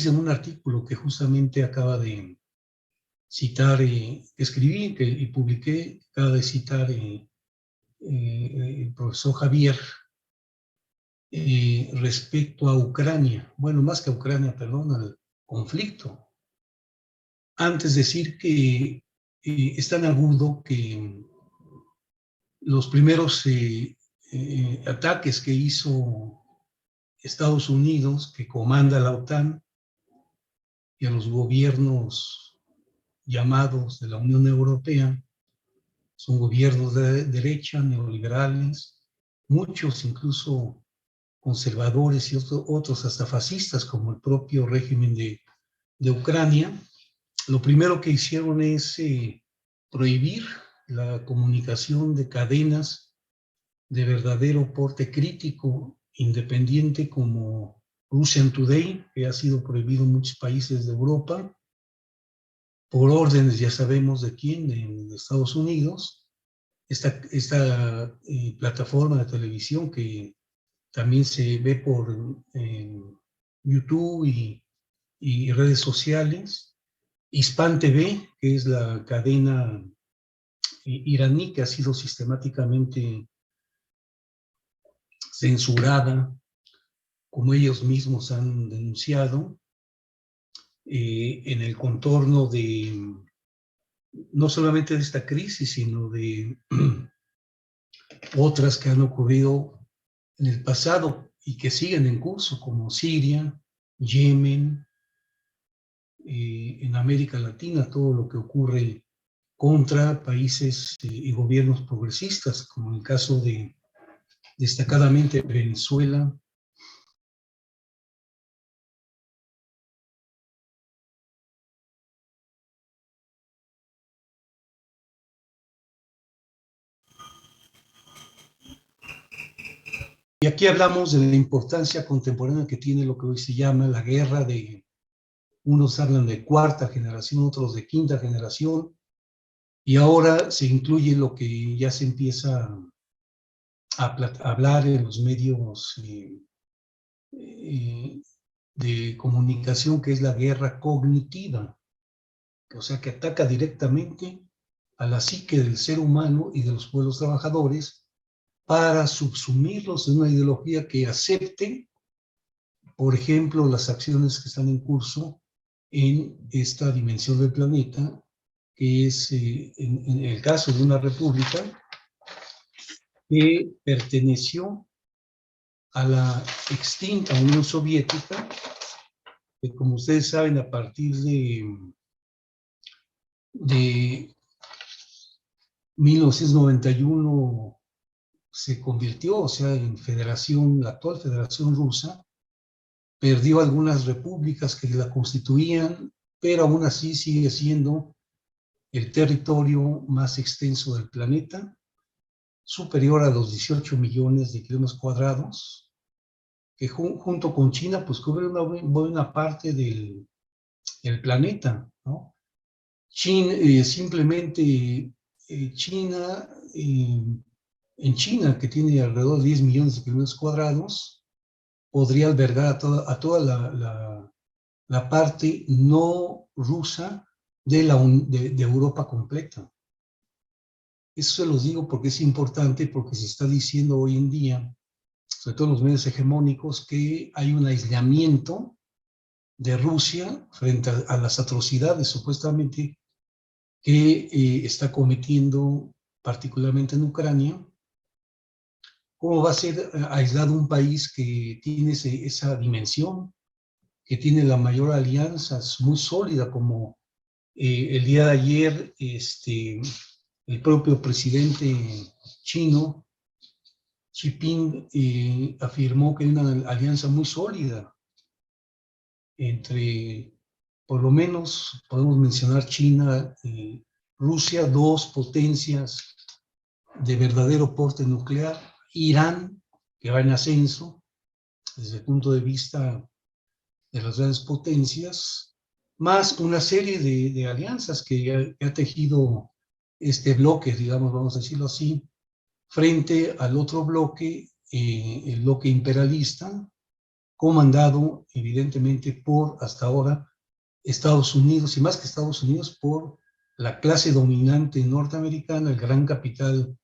dice en un artículo que justamente acaba de citar, escribí y publiqué, acaba de citar el profesor Javier, respecto a Ucrania, bueno, más que a Ucrania, perdón, al conflicto. Antes decir que es tan agudo que los primeros ataques que hizo Estados Unidos, que comanda la OTAN, y a los gobiernos llamados de la Unión Europea, son gobiernos de derecha, neoliberales, muchos incluso conservadores y otros hasta fascistas, como el propio régimen de Ucrania. Lo primero que hicieron es prohibir la comunicación de cadenas de verdadero porte crítico, independiente, como Russian Today, que ha sido prohibido en muchos países de Europa, por órdenes, ya sabemos de quién, de Estados Unidos. Esta plataforma de televisión que también se ve por YouTube y redes sociales. Hispan TV, que es la cadena iraní que ha sido sistemáticamente censurada, como ellos mismos han denunciado, en el contorno de no solamente de esta crisis, sino de otras que han ocurrido en el pasado y que siguen en curso, como Siria, Yemen, en América Latina, todo lo que ocurre contra países y gobiernos progresistas, como en el caso de, destacadamente, Venezuela. Y aquí hablamos de la importancia contemporánea que tiene lo que hoy se llama la guerra de, unos hablan de cuarta generación, otros de quinta generación, y ahora se incluye lo que ya se empieza a hablar en los medios de comunicación, que es la guerra cognitiva, o sea, que ataca directamente a la psique del ser humano y de los pueblos trabajadores para subsumirlos en una ideología que acepte, por ejemplo, las acciones que están en curso en esta dimensión del planeta, que es, en el caso de una república que perteneció a la extinta Unión Soviética, que, como ustedes saben, a partir de 1991 se convirtió, o sea, en federación, la actual Federación Rusa, perdió algunas repúblicas que la constituían, pero aún así sigue siendo el territorio más extenso del planeta, superior a los 18 millones de kilómetros cuadrados, que junto con China, pues cubre una buena parte del planeta, ¿no? China, simplemente China, en China, que tiene alrededor de 10 millones de kilómetros cuadrados, podría albergar a toda la parte no rusa de Europa completa. Eso se los digo porque es importante, porque se está diciendo hoy en día, sobre todo en los medios hegemónicos, que hay un aislamiento de Rusia frente a las atrocidades supuestamente que está cometiendo, particularmente en Ucrania. ¿Cómo va a ser aislado un país que tiene esa dimensión, que tiene la mayor alianza, es muy sólida, como el día de ayer el propio presidente chino, Xi Jinping, afirmó que hay una alianza muy sólida entre, por lo menos, podemos mencionar China y Rusia, dos potencias de verdadero porte nuclear, Irán, que va en ascenso desde el punto de vista de las grandes potencias, más una serie de alianzas que ha tejido este bloque, digamos, vamos a decirlo así, frente al otro bloque, el bloque imperialista, comandado evidentemente por, hasta ahora, Estados Unidos, y más que Estados Unidos, por la clase dominante norteamericana, el gran capital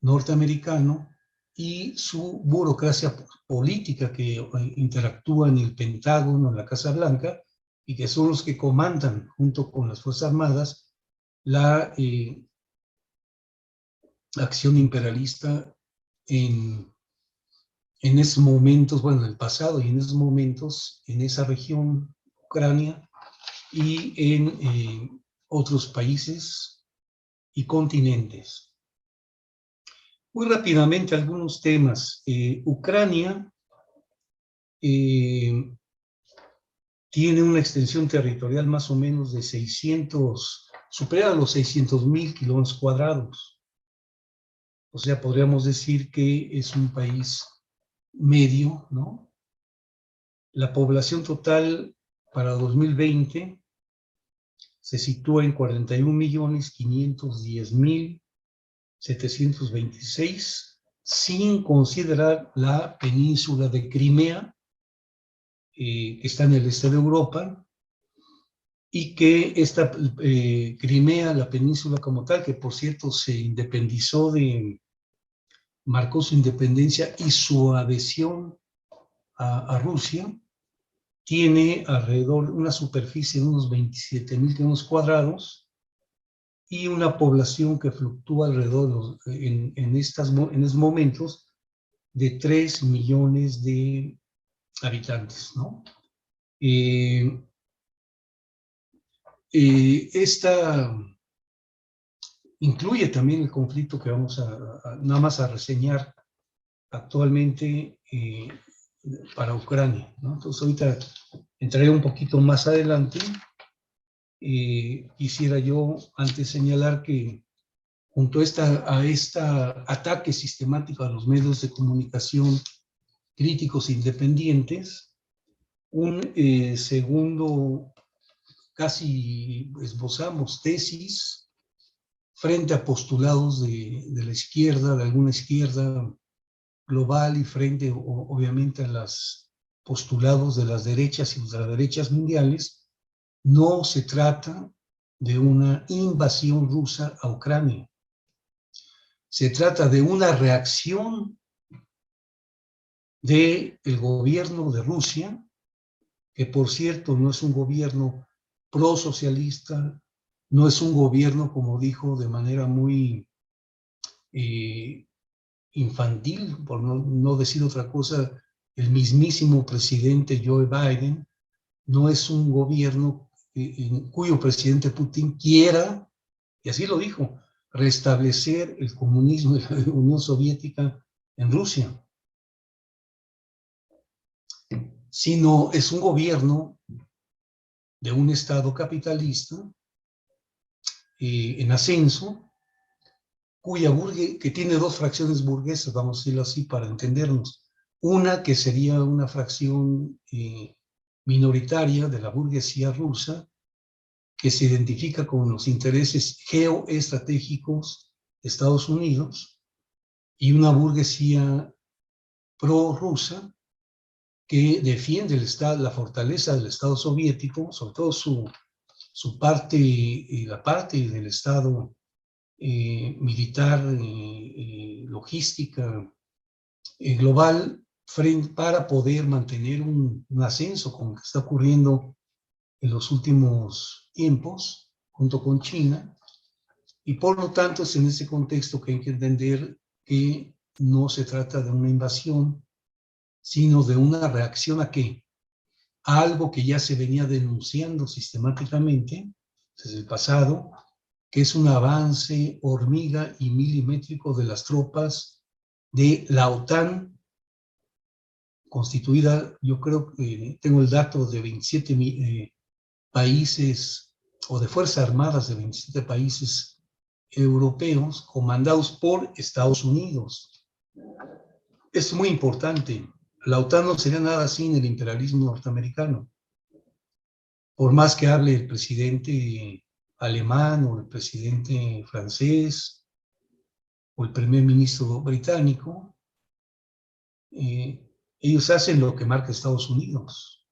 norteamericano y su burocracia política que interactúa en el Pentágono, en la Casa Blanca, y que son los que comandan, junto con las Fuerzas Armadas, la acción imperialista en esos momentos, bueno, en el pasado y en esos momentos, en esa región, Ucrania, y en otros países y continentes. Muy rápidamente algunos temas. Ucrania tiene una extensión territorial más o menos de 600, supera los 600,000 kilómetros cuadrados. O sea, podríamos decir que es un país medio, ¿no? La población total para 2020 se sitúa en 41.510.726, sin considerar la península de Crimea, que está en el este de Europa, y que esta Crimea, la península como tal, que por cierto se independizó marcó su independencia y su adhesión a Rusia, tiene alrededor una superficie de unos 27,000 kilómetros cuadrados y una población que fluctúa alrededor en estos momentos de 3 millones de habitantes, ¿no? Esta incluye también el conflicto que vamos nada más a reseñar actualmente para Ucrania, ¿no? Entonces ahorita entraré un poquito más adelante. Quisiera yo antes señalar que junto a este ataque sistemático a los medios de comunicación críticos e independientes, un segundo, casi esbozamos tesis frente a postulados de la izquierda, de alguna izquierda global, y frente obviamente a los postulados de las derechas y ultraderechas mundiales. No se trata de una invasión rusa a Ucrania. Se trata de una reacción del gobierno de Rusia, que por cierto no es un gobierno prosocialista, no es un gobierno, como dijo de manera muy infantil, por no decir otra cosa, el mismísimo presidente Joe Biden. No es un gobierno cuyo presidente Putin quiera, y así lo dijo, restablecer el comunismo de la Unión Soviética en Rusia, sino es un gobierno de un Estado capitalista en ascenso, que tiene dos fracciones burguesas, vamos a decirlo así para entendernos. Una que sería una fracción minoritaria de la burguesía rusa, que se identifica con los intereses geoestratégicos de Estados Unidos, y una burguesía prorrusa que defiende la fortaleza del Estado soviético, sobre todo su parte, la parte del Estado militar, logística global, para poder mantener un ascenso como que está ocurriendo en los últimos tiempos, junto con China, y por lo tanto es en ese contexto que hay que entender que no se trata de una invasión, sino de una reacción ¿a qué? A algo que ya se venía denunciando sistemáticamente desde el pasado, que es un avance hormiga y milimétrico de las tropas de la OTAN, constituida, yo creo que tengo el dato de 27 países, o de Fuerzas Armadas de 27 países europeos, comandados por Estados Unidos. Es muy importante. La OTAN no sería nada sin el imperialismo norteamericano. Por más que hable el presidente alemán o el presidente francés o el primer ministro británico, Ellos hacen lo que marca Estados Unidos.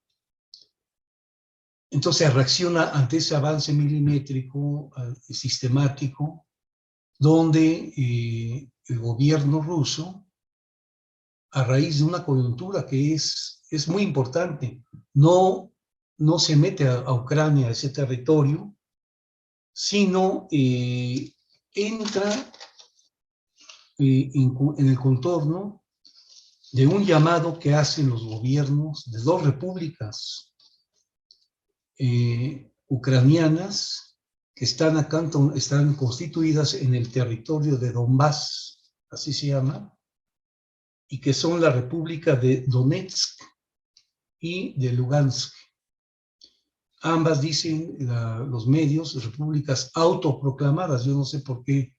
Entonces reacciona ante ese avance milimétrico sistemático, donde el gobierno ruso, a raíz de una coyuntura que es muy importante, no se mete a Ucrania, a ese territorio, sino entra en el contorno de un llamado que hacen los gobiernos de dos repúblicas ucranianas que están acá, están constituidas en el territorio de Donbass, así se llama, y que son la República de Donetsk y de Lugansk. Ambas dicen los medios, repúblicas autoproclamadas. Yo no sé por qué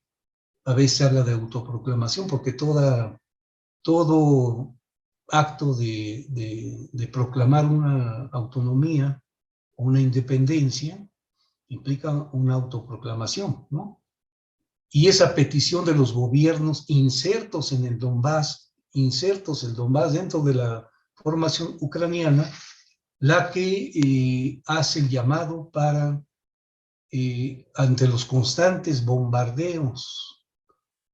a veces habla de autoproclamación, porque todo acto de proclamar una autonomía o una independencia implica una autoproclamación, ¿no? Y esa petición de los gobiernos insertos en el Donbass dentro de la formación ucraniana, la que hace el llamado para, ante los constantes bombardeos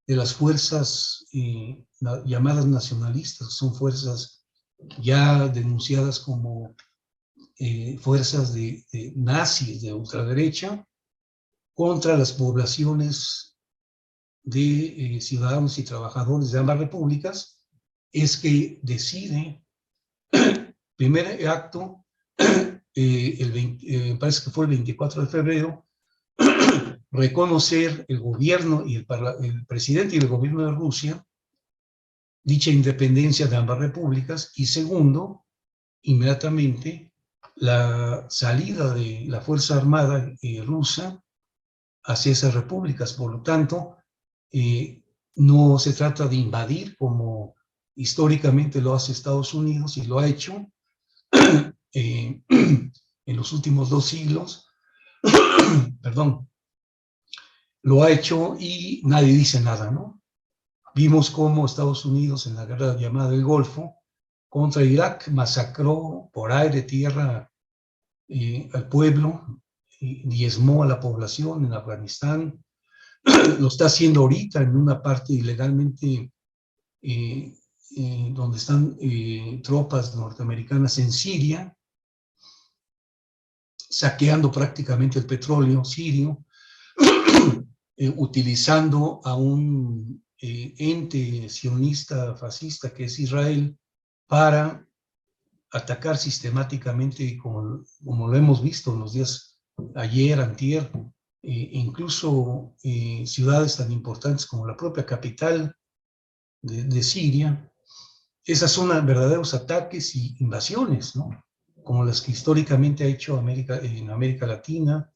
de las fuerzas llamadas nacionalistas, que son fuerzas ya denunciadas como fuerzas de nazis, de ultraderecha, contra las poblaciones de ciudadanos y trabajadores de ambas repúblicas, es que decide, primer acto, parece que fue el 24 de febrero, reconocer el gobierno y el presidente y el gobierno de Rusia dicha independencia de ambas repúblicas, y segundo, inmediatamente la salida de la Fuerza Armada rusa hacia esas repúblicas. Por lo tanto, no se trata de invadir como históricamente lo hace Estados Unidos y lo ha hecho en los últimos 2 siglos, perdón, lo ha hecho y nadie dice nada, ¿no? Vimos cómo Estados Unidos en la guerra llamada del Golfo contra Irak masacró por aire, tierra al pueblo, diezmó a la población en Afganistán, lo está haciendo ahorita en una parte ilegalmente donde están tropas norteamericanas en Siria, saqueando prácticamente el petróleo sirio, utilizando a un ente sionista fascista que es Israel para atacar sistemáticamente, como lo hemos visto en los días ayer, antier, incluso ciudades tan importantes como la propia capital de Siria. Esas son verdaderos ataques y invasiones, ¿no? Como las que históricamente ha hecho en América Latina,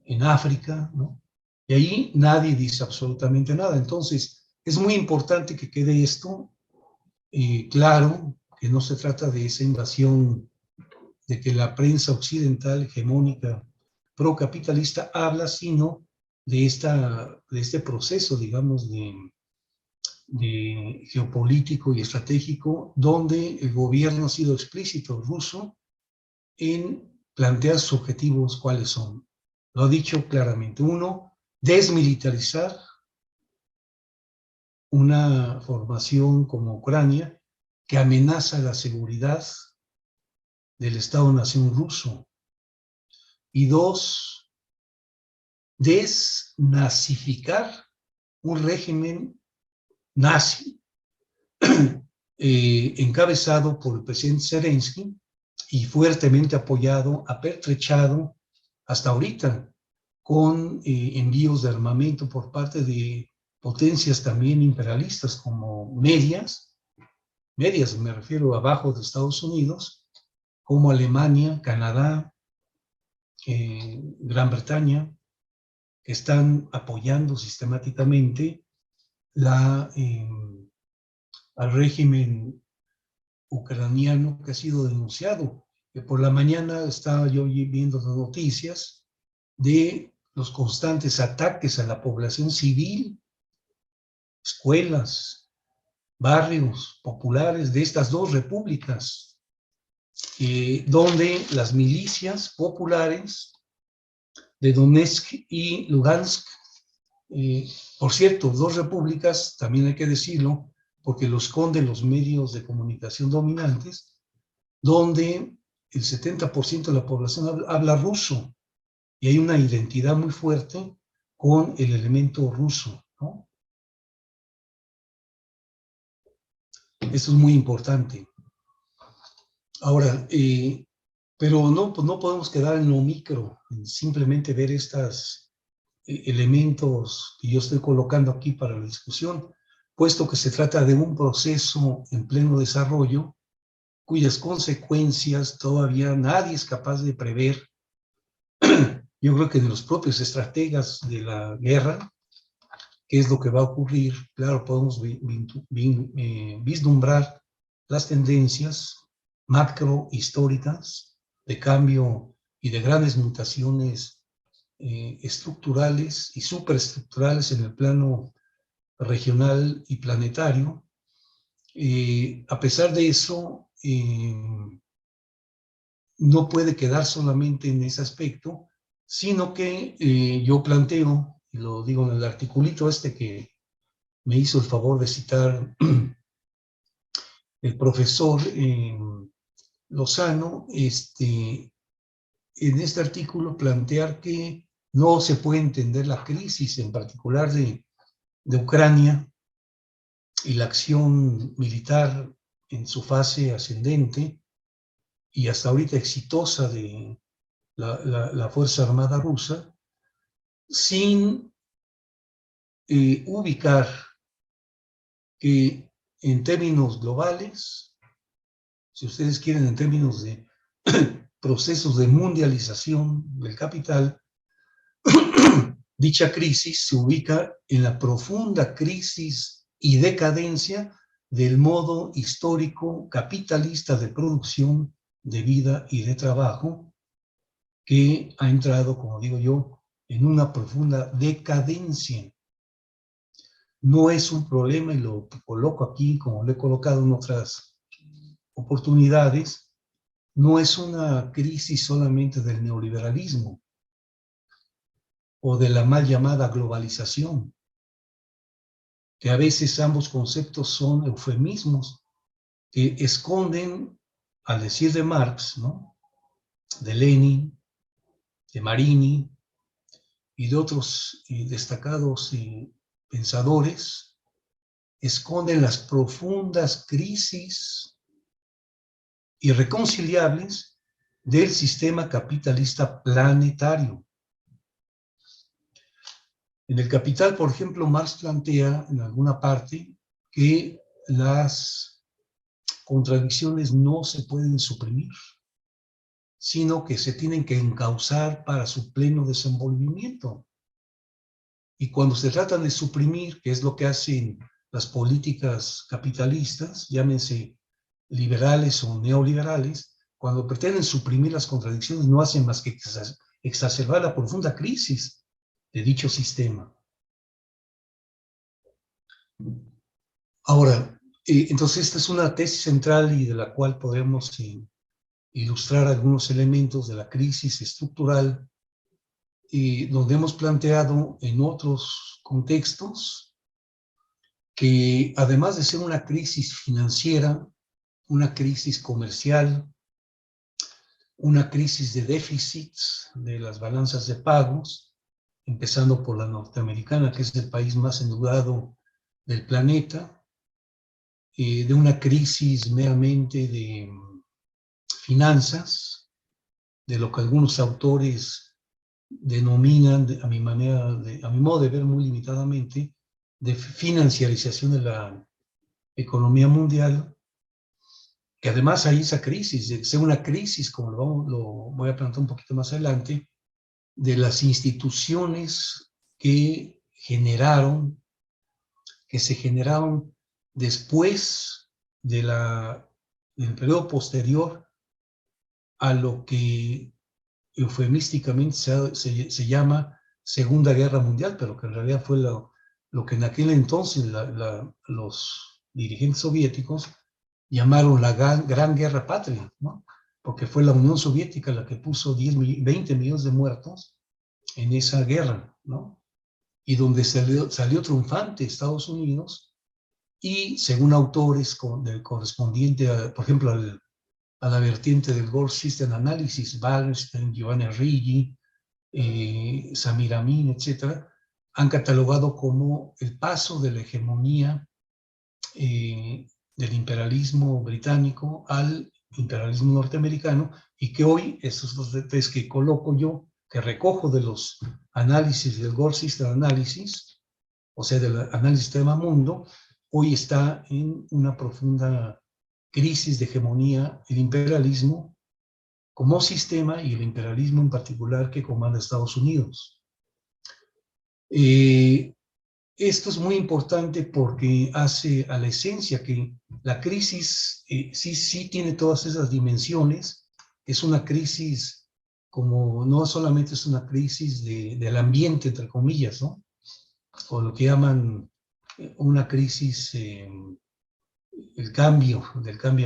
en África, ¿no? Y ahí nadie dice absolutamente nada. Entonces, es muy importante que quede esto claro, que no se trata de esa invasión de que la prensa occidental hegemónica procapitalista habla, sino de este proceso, digamos, de geopolítico y estratégico, donde el gobierno ha sido explícito ruso en plantear sus objetivos cuáles son. Lo ha dicho claramente. Uno, desmilitarizar una formación como Ucrania que amenaza la seguridad del Estado-nación ruso. Y dos, desnazificar un régimen nazi encabezado por el presidente Zelensky y fuertemente apoyado, apertrechado hasta ahorita con envíos de armamento por parte de potencias también imperialistas como medias me refiero abajo de Estados Unidos, como Alemania, Canadá, Gran Bretaña, que están apoyando sistemáticamente al régimen ucraniano que ha sido denunciado. Que por la mañana estaba yo viendo las noticias de los constantes ataques a la población civil, escuelas, barrios populares de estas dos repúblicas, donde las milicias populares de Donetsk y Lugansk, por cierto, dos repúblicas, también hay que decirlo, porque lo esconden los medios de comunicación dominantes, donde el 70% de la población habla ruso, y hay una identidad muy fuerte con el elemento ruso, ¿no? Eso es muy importante. Ahora, pero no, pues no podemos quedar en lo micro, en simplemente ver estos elementos que yo estoy colocando aquí para la discusión, puesto que se trata de un proceso en pleno desarrollo, cuyas consecuencias todavía nadie es capaz de prever. Yo creo que de los propios estrategas de la guerra, qué es lo que va a ocurrir, claro, podemos vislumbrar las tendencias macrohistóricas de cambio y de grandes mutaciones estructurales y superestructurales en el plano regional y planetario. A pesar de eso, no puede quedar solamente en ese aspecto, sino que yo planteo, y lo digo en el articulito este que me hizo el favor de citar el profesor Lozano, en este artículo plantear que no se puede entender la crisis, en particular de Ucrania, y la acción militar en su fase ascendente, y hasta ahorita exitosa de la Fuerza Armada rusa, sin ubicar que en términos globales, si ustedes quieren, en términos de procesos de mundialización del capital, dicha crisis se ubica en la profunda crisis y decadencia del modo histórico capitalista de producción, de vida y de trabajo, que ha entrado, como digo yo, en una profunda decadencia. No es un problema, y lo coloco aquí como lo he colocado en otras oportunidades, no es una crisis solamente del neoliberalismo o de la mal llamada globalización, que a veces ambos conceptos son eufemismos que esconden, al decir de Marx, ¿no?, de Lenin, de Marini y de otros destacados pensadores, esconden las profundas crisis irreconciliables del sistema capitalista planetario. En el Capital, por ejemplo, Marx plantea en alguna parte que las contradicciones no se pueden suprimir, sino que se tienen que encauzar para su pleno desenvolvimiento. Y cuando se tratan de suprimir, que es lo que hacen las políticas capitalistas, llámense liberales o neoliberales, cuando pretenden suprimir las contradicciones no hacen más que exacerbar la profunda crisis de dicho sistema. Ahora, entonces esta es una tesis central y de la cual podemos ilustrar algunos elementos de la crisis estructural, donde hemos planteado en otros contextos que además de ser una crisis financiera, una crisis comercial, una crisis de déficits de las balanzas de pagos, empezando por la norteamericana, que es el país más endeudado del planeta, de una crisis meramente de finanzas, de lo que algunos autores denominan, a mi modo de ver muy limitadamente, de financiarización de la economía mundial, que además hay esa crisis, de ser una crisis, como lo voy a plantear un poquito más adelante, de las instituciones que se generaron después del periodo posterior a lo que eufemísticamente se llama Segunda Guerra Mundial, pero que en realidad fue lo que en aquel entonces los dirigentes soviéticos llamaron la Gran Guerra Patria, ¿no? Porque fue la Unión Soviética la que puso 20 millones de muertos en esa guerra, ¿no? Y donde salió triunfante Estados Unidos, y según autores del correspondiente, por ejemplo, a la vertiente del Gold System Analysis, Wallerstein, Giovanni Riggi, Samir Amin, etcétera, han catalogado como el paso de la hegemonía del imperialismo británico al imperialismo norteamericano, y que hoy, estos dos detalles que coloco yo, que recojo de los análisis del Gold System Analysis, o sea, del análisis tema mundo, hoy está en una profunda crisis de hegemonía el imperialismo como sistema y el imperialismo en particular que comanda Estados Unidos. Esto es muy importante porque hace a la esencia que la crisis sí tiene todas esas dimensiones. Es una crisis como, no solamente es una crisis del ambiente, entre comillas, ¿no? O lo que llaman una crisis, del cambio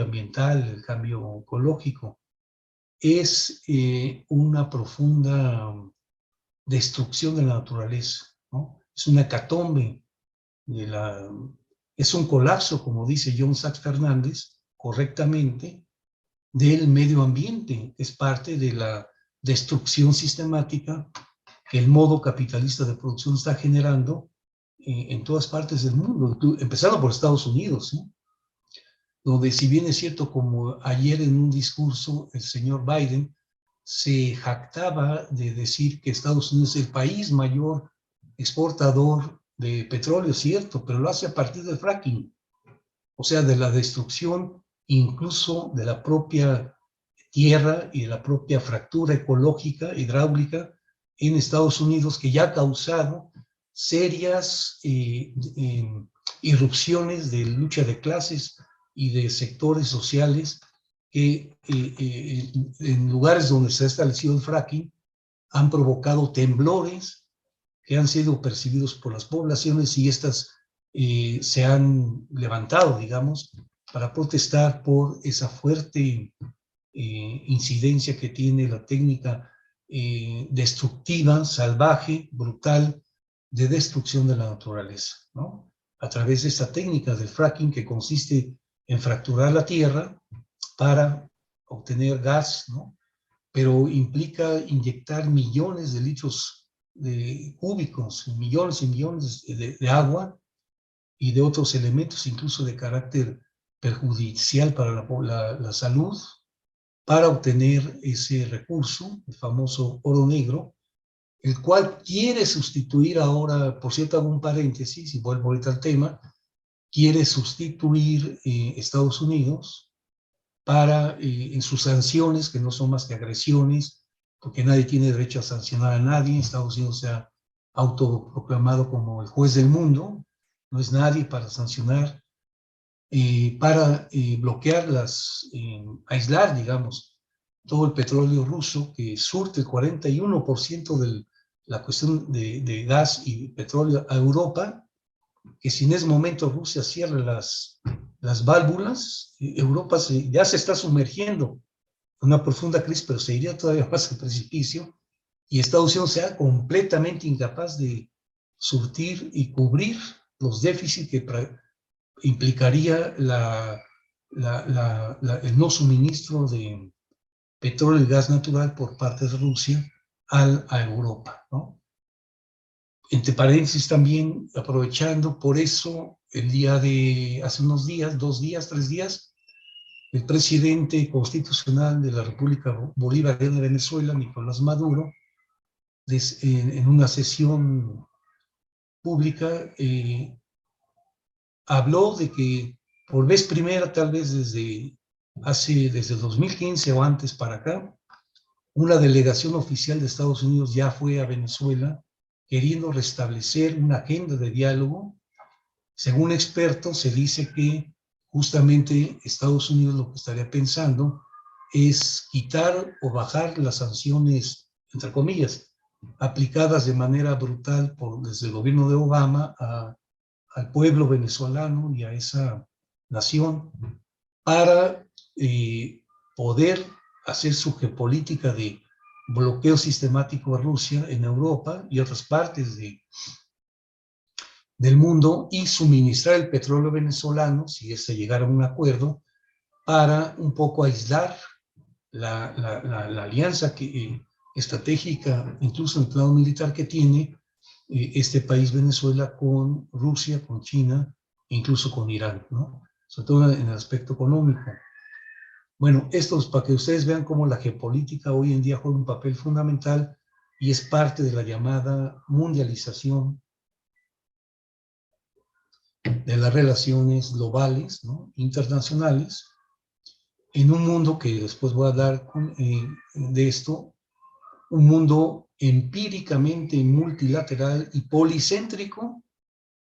ambiental, el cambio ecológico. Es una profunda destrucción de la naturaleza, ¿no? Es una hecatombe, es un colapso, como dice John Sachs Fernández, correctamente, del medio ambiente. Es parte de la destrucción sistemática que el modo capitalista de producción está generando en todas partes del mundo, empezando por Estados Unidos, ¿sí? Donde, si bien es cierto, como ayer en un discurso el señor Biden se jactaba de decir que Estados Unidos es el país mayor exportador de petróleo, cierto, pero lo hace a partir del fracking, o sea, de la destrucción incluso de la propia tierra y de la propia fractura ecológica, hidráulica en Estados Unidos, que ya ha causado serias irrupciones de lucha de clases y de sectores sociales que en lugares donde se ha establecido el fracking han provocado temblores que han sido percibidos por las poblaciones, y estas se han levantado, digamos, para protestar por esa fuerte incidencia que tiene la técnica destructiva, salvaje, brutal, de destrucción de la naturaleza, ¿no? A través de esta técnica del fracking, que consiste en fracturar la tierra para obtener gas, ¿no? Pero implica inyectar millones de litros cúbicos, millones y millones de agua y de otros elementos, incluso de carácter perjudicial para la salud, para obtener ese recurso, el famoso oro negro, el cual quiere sustituir ahora, por cierto, hago un paréntesis y vuelvo ahorita al tema, quiere sustituir Estados Unidos para, en sus sanciones, que no son más que agresiones, porque nadie tiene derecho a sancionar a nadie. Estados Unidos se ha autoproclamado como el juez del mundo, no es nadie para sancionar, para bloquear aislar, digamos, todo el petróleo ruso, que surte el 41% de la cuestión de gas y petróleo a Europa, que si en ese momento Rusia cierra las válvulas, Europa ya se está sumergiendo en una profunda crisis, pero se iría todavía más al precipicio, y Estados Unidos sea completamente incapaz de surtir y cubrir los déficits que implicaría el no suministro de petróleo y gas natural por parte de Rusia a Europa, ¿no? Entre paréntesis también, aprovechando, por eso hace unos días, 2 días, 3 días, el presidente constitucional de la República Bolivariana de Venezuela, Nicolás Maduro, en una sesión pública, habló de que por vez primera, tal vez desde 2015 o antes para acá, una delegación oficial de Estados Unidos ya fue a Venezuela queriendo restablecer una agenda de diálogo. Según expertos, se dice que justamente Estados Unidos lo que estaría pensando es quitar o bajar las sanciones, entre comillas, aplicadas de manera brutal desde el gobierno de Obama al pueblo venezolano y a esa nación, para poder hacer su geopolítica de bloqueo sistemático a Rusia en Europa y otras partes del mundo, y suministrar el petróleo venezolano, si se llegara a un acuerdo, para un poco aislar la alianza estratégica, incluso en el plano militar, que tiene este país Venezuela con Rusia, con China, incluso con Irán, ¿no? Sobre todo en el aspecto económico. Bueno, esto es para que ustedes vean cómo la geopolítica hoy en día juega un papel fundamental y es parte de la llamada mundialización de las relaciones globales, ¿no?, internacionales, en un mundo que después voy a hablar de esto, un mundo empíricamente multilateral y policéntrico,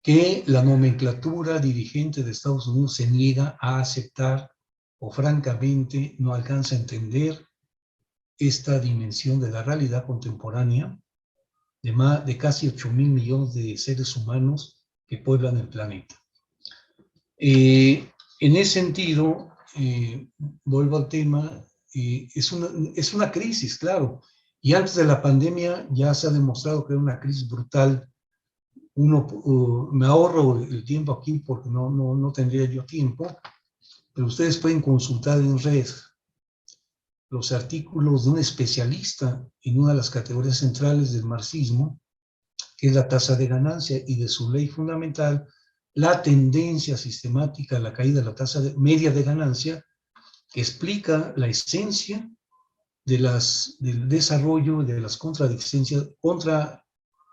que la nomenclatura dirigente de Estados Unidos se niega a aceptar o francamente no alcanza a entender esta dimensión de la realidad contemporánea de casi 8.000 millones de seres humanos que pueblan el planeta. En ese sentido, vuelvo al tema, es una crisis, claro, y antes de la pandemia ya se ha demostrado que era una crisis brutal. Me ahorro el tiempo aquí porque no tendría yo tiempo, pero ustedes pueden consultar en red los artículos de un especialista en una de las categorías centrales del marxismo, que es la tasa de ganancia, y de su ley fundamental, la tendencia sistemática a la caída de la tasa media de ganancia, que explica la esencia del desarrollo y de las contra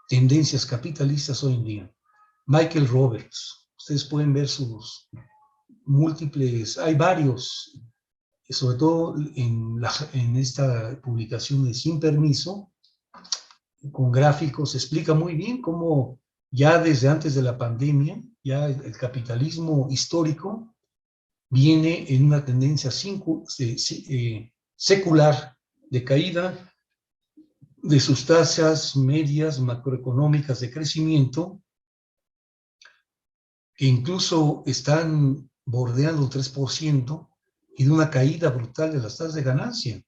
tendencias capitalistas hoy en día. Michael Roberts, ustedes pueden ver sus múltiples, hay varios, sobre todo en esta publicación de Sin Permiso, con gráficos, explica muy bien cómo ya desde antes de la pandemia, ya el capitalismo histórico viene en una tendencia secular de caída de sus tasas medias macroeconómicas de crecimiento, que incluso están bordeando el 3%, y de una caída brutal de las tasas de ganancia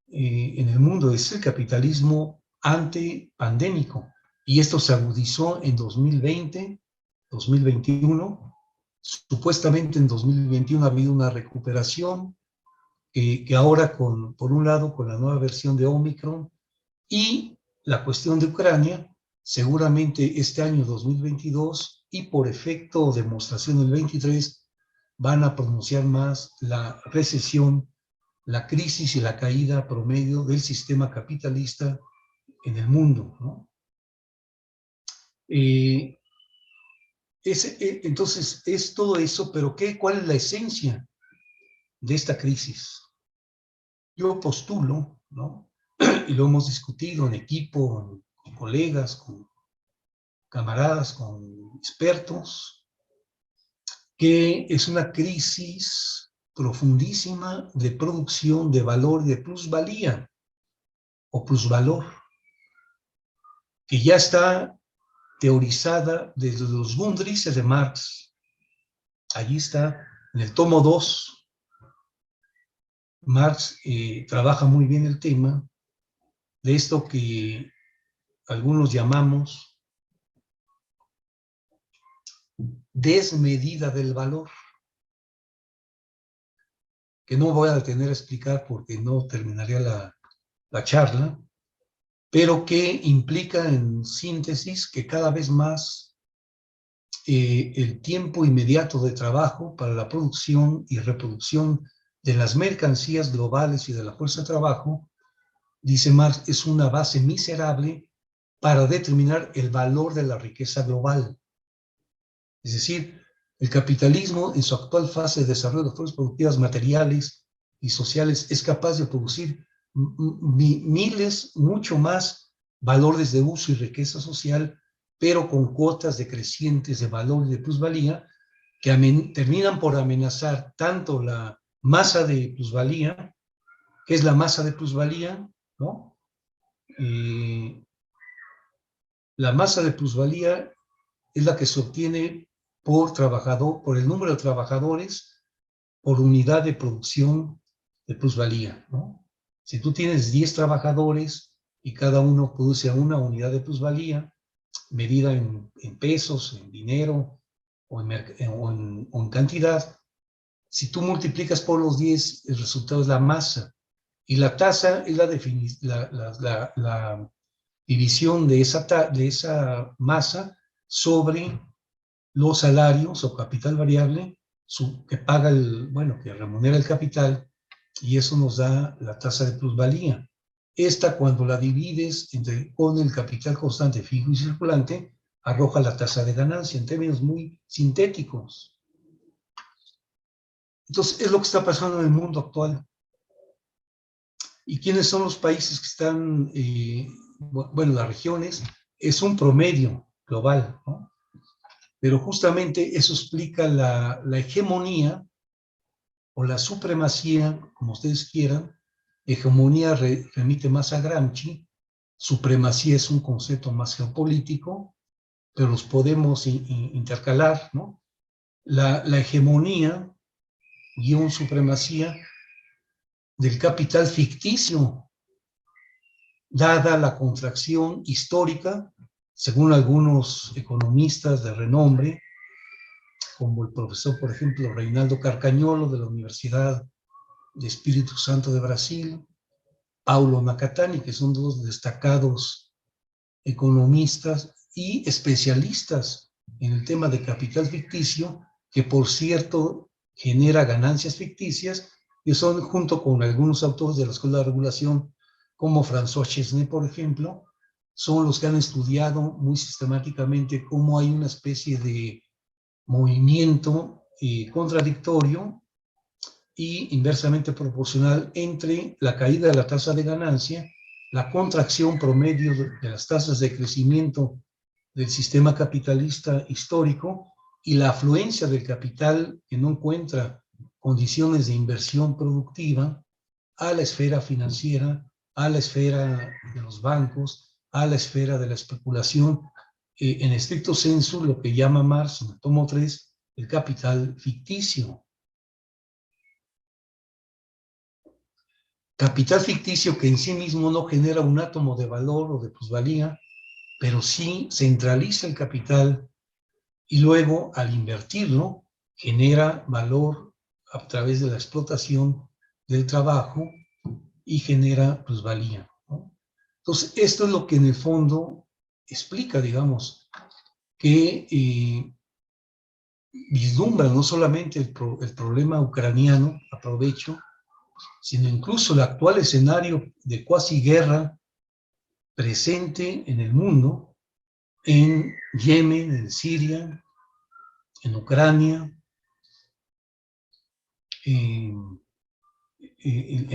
en el mundo. Es el capitalismo antepandémico, y esto se agudizó en 2020, 2021. Supuestamente en 2021 ha habido una recuperación que ahora, por un lado, con la nueva versión de Omicron y la cuestión de Ucrania, seguramente este año 2022 y por efecto demostración del 23, van a pronunciar más la recesión, la crisis y la caída promedio del sistema capitalista en el mundo, ¿no? Entonces, es todo eso, pero ¿cuál es la esencia de esta crisis? Yo postulo, ¿no?, y lo hemos discutido en equipo, con colegas, con camaradas, con expertos, que es una crisis profundísima de producción de valor y de plusvalía o plusvalor, que ya está teorizada desde los Grundrisse de Marx. Allí está, en el tomo 2, Marx trabaja muy bien el tema de esto que algunos llamamos desmedida del valor, que no voy a detener a explicar porque no terminaría la charla, pero que implica en síntesis que cada vez más el tiempo inmediato de trabajo para la producción y reproducción de las mercancías globales y de la fuerza de trabajo, dice Marx, es una base miserable para determinar el valor de la riqueza global. Es decir, el capitalismo en su actual fase de desarrollo de fuerzas productivas materiales y sociales es capaz de producir miles, mucho más valores de uso y riqueza social, pero con cuotas decrecientes de valor y de plusvalía que terminan por amenazar tanto la masa de plusvalía, que es la masa de plusvalía, ¿no? La masa de plusvalía es la que se obtiene por trabajador, por el número de trabajadores por unidad de producción de plusvalía, ¿no? Si tú tienes 10 trabajadores y cada uno produce una unidad de plusvalía, medida en pesos, en dinero o en cantidad, si tú multiplicas por los 10, el resultado es la masa. Y la tasa es la división de esa masa sobre los salarios o capital variable que paga que remunera el capital, y eso nos da la tasa de plusvalía. Esta, cuando la divides con el capital constante, fijo y circulante, arroja la tasa de ganancia en términos muy sintéticos. Entonces, es lo que está pasando en el mundo actual. ¿Y quiénes son los países que están, las regiones? Es un promedio global, ¿no? Pero justamente eso explica la hegemonía o la supremacía, como ustedes quieran. Hegemonía remite más a Gramsci, supremacía es un concepto más geopolítico, pero los podemos intercalar, ¿no? La hegemonía, guión supremacía, del capital ficticio, dada la contracción histórica, según algunos economistas de renombre, como el profesor, por ejemplo, Reinaldo Carcañolo de la Universidad de Espíritu Santo de Brasil, Paulo Nakatani, que son dos destacados economistas y especialistas en el tema de capital ficticio, que por cierto genera ganancias ficticias, y son, junto con algunos autores de la Escuela de Regulación, como François Chesnais, por ejemplo, son los que han estudiado muy sistemáticamente cómo hay una especie de movimiento contradictorio y inversamente proporcional entre la caída de la tasa de ganancia, la contracción promedio de las tasas de crecimiento del sistema capitalista histórico y la afluencia del capital que no encuentra condiciones de inversión productiva a la esfera financiera, a la esfera de los bancos, a la esfera de la especulación, en estricto sensu lo que llama Marx en el tomo 3, el capital ficticio. Capital ficticio que en sí mismo no genera un átomo de valor o de plusvalía, pero sí centraliza el capital y luego, al invertirlo, genera valor a través de la explotación del trabajo y genera plusvalía, ¿no? Entonces, esto es lo que en el fondo explica, digamos, que vislumbra no solamente el problema ucraniano, aprovecho, sino incluso el actual escenario de cuasi guerra presente en el mundo, en Yemen, en Siria, en Ucrania, en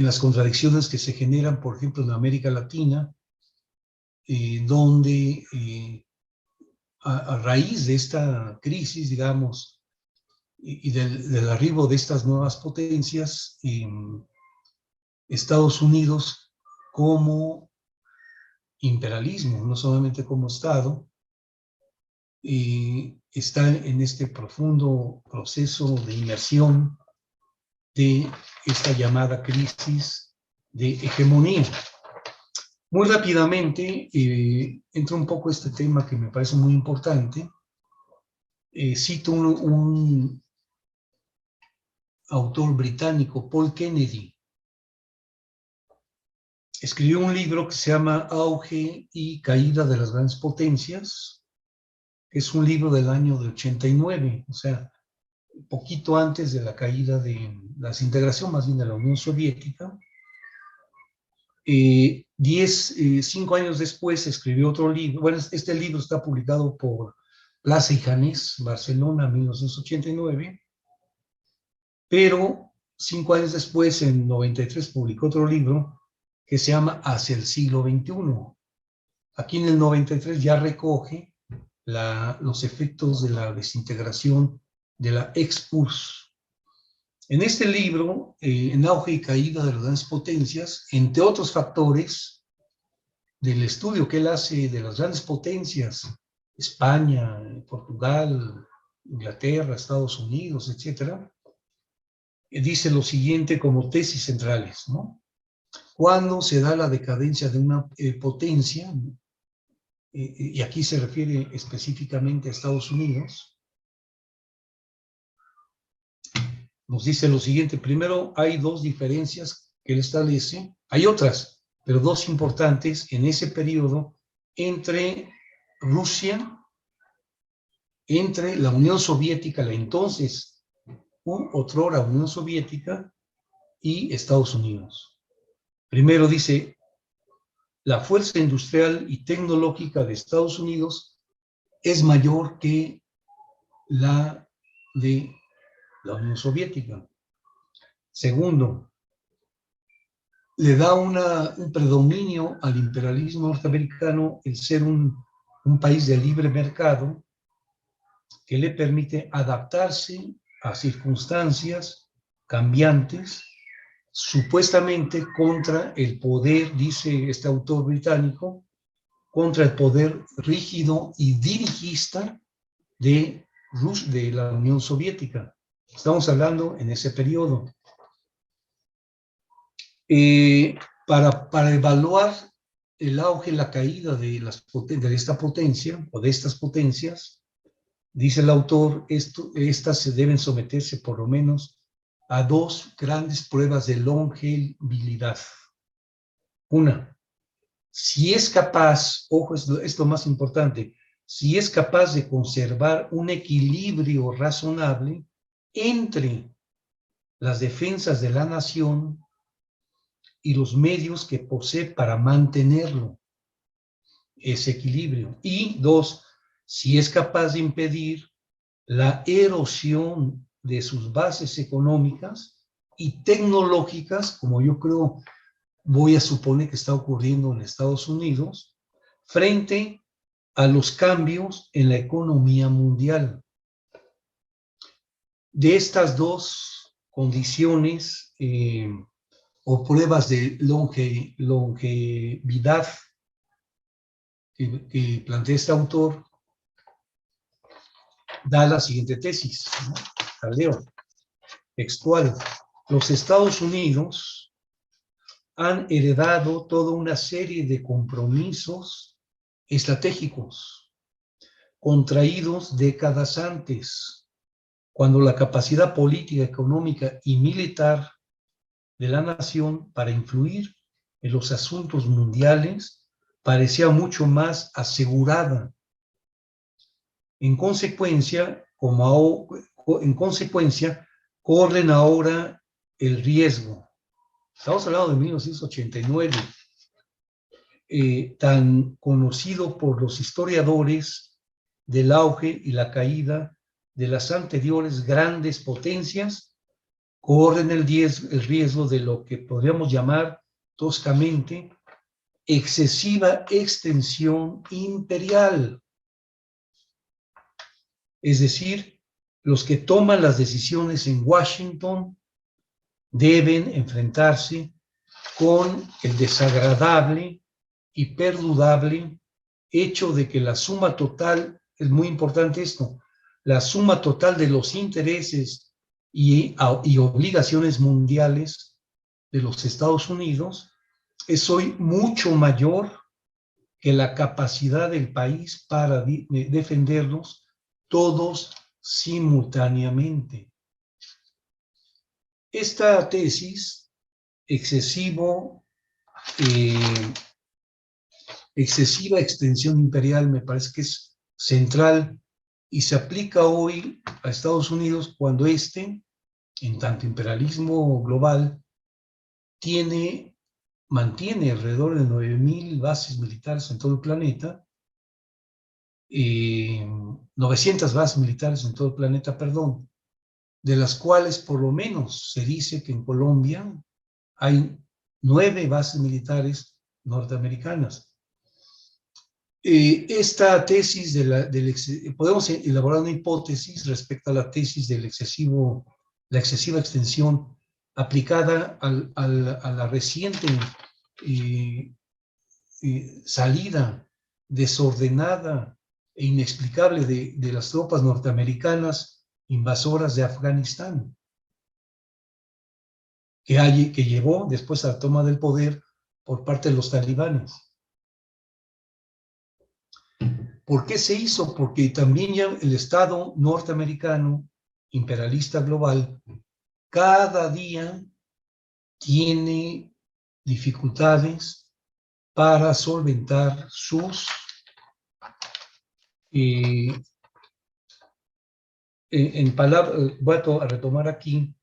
las contradicciones que se generan, por ejemplo, en América Latina, donde a raíz de esta crisis, digamos, y del arribo de estas nuevas potencias, Estados Unidos como imperialismo, no solamente como Estado, está en este profundo proceso de inmersión de esta llamada crisis de hegemonía. Muy rápidamente, entro un poco a este tema que me parece muy importante. Cito un autor británico, Paul Kennedy. Escribió un libro que se llama Auge y Caída de las Grandes Potencias, que es un libro del año de 89, o sea, poquito antes de la caída de la desintegración, más bien de la Unión Soviética. 5 años después escribió otro libro. Bueno, este libro está publicado por Plaza y Janés, Barcelona, 1989, pero 5 años después, en 93, publicó otro libro que se llama Hacia el siglo XXI. Aquí en el 93 ya recoge los efectos de la desintegración de la ex-URSS. En este libro, En auge y caída de las grandes potencias, entre otros factores del estudio que él hace de las grandes potencias, España, Portugal, Inglaterra, Estados Unidos, etcétera, dice lo siguiente como tesis centrales, ¿no? Cuando se da la decadencia de una potencia, y aquí se refiere específicamente a Estados Unidos, nos dice lo siguiente. Primero, hay dos diferencias que él establece, hay otras, pero dos importantes en ese periodo entre Rusia, entre la Unión Soviética, la entonces otrora Unión Soviética, y Estados Unidos. Primero dice, la fuerza industrial y tecnológica de Estados Unidos es mayor que la de la Unión Soviética. Segundo, le da un predominio al imperialismo norteamericano el ser un país de libre mercado que le permite adaptarse a circunstancias cambiantes, supuestamente contra el poder, dice este autor británico, contra el poder rígido y dirigista de la Unión Soviética. Estamos hablando en ese periodo. Para evaluar el auge y la caída de esta potencia o de estas potencias, dice el autor, estas se deben someterse por lo menos a dos grandes pruebas de longevidad. Una, si es capaz, ojo, es lo más importante, si es capaz de conservar un equilibrio razonable entre las defensas de la nación y los medios que posee para mantenerlo, ese equilibrio. Y dos, si es capaz de impedir la erosión de sus bases económicas y tecnológicas, como yo creo, voy a suponer que está ocurriendo en Estados Unidos, frente a los cambios en la economía mundial. De estas dos condiciones o pruebas de longevidad que plantea este autor, da la siguiente tesis, ¿no? La leo, textual. Los Estados Unidos han heredado toda una serie de compromisos estratégicos contraídos décadas antes, cuando la capacidad política, económica y militar de la nación para influir en los asuntos mundiales parecía mucho más asegurada. En consecuencia, corren ahora el riesgo. Estamos hablando de 1989, tan conocido por los historiadores del auge y la caída de las anteriores grandes potencias, corren el riesgo de lo que podríamos llamar toscamente excesiva extensión imperial. Es decir, los que toman las decisiones en Washington deben enfrentarse con el desagradable y perdurable hecho de que la suma total, es muy importante esto, la suma total de los intereses y obligaciones mundiales de los Estados Unidos es hoy mucho mayor que la capacidad del país para defenderlos todos simultáneamente. Esta tesis, excesiva extensión imperial, me parece que es central y se aplica hoy a Estados Unidos cuando en tanto imperialismo global, mantiene alrededor de 9,000 bases militares en todo el planeta, 900 bases militares en todo el planeta, perdón, de las cuales por lo menos se dice que en Colombia hay 9 bases militares norteamericanas. Esta tesis podemos elaborar una hipótesis respecto a la tesis de la excesiva extensión aplicada a la reciente salida desordenada e inexplicable de las tropas norteamericanas invasoras de Afganistán, que llevó después a la toma del poder por parte de los talibanes. ¿Por qué se hizo? Porque también ya el Estado norteamericano, imperialista global, cada día tiene dificultades para solventar sus voy a retomar aquí,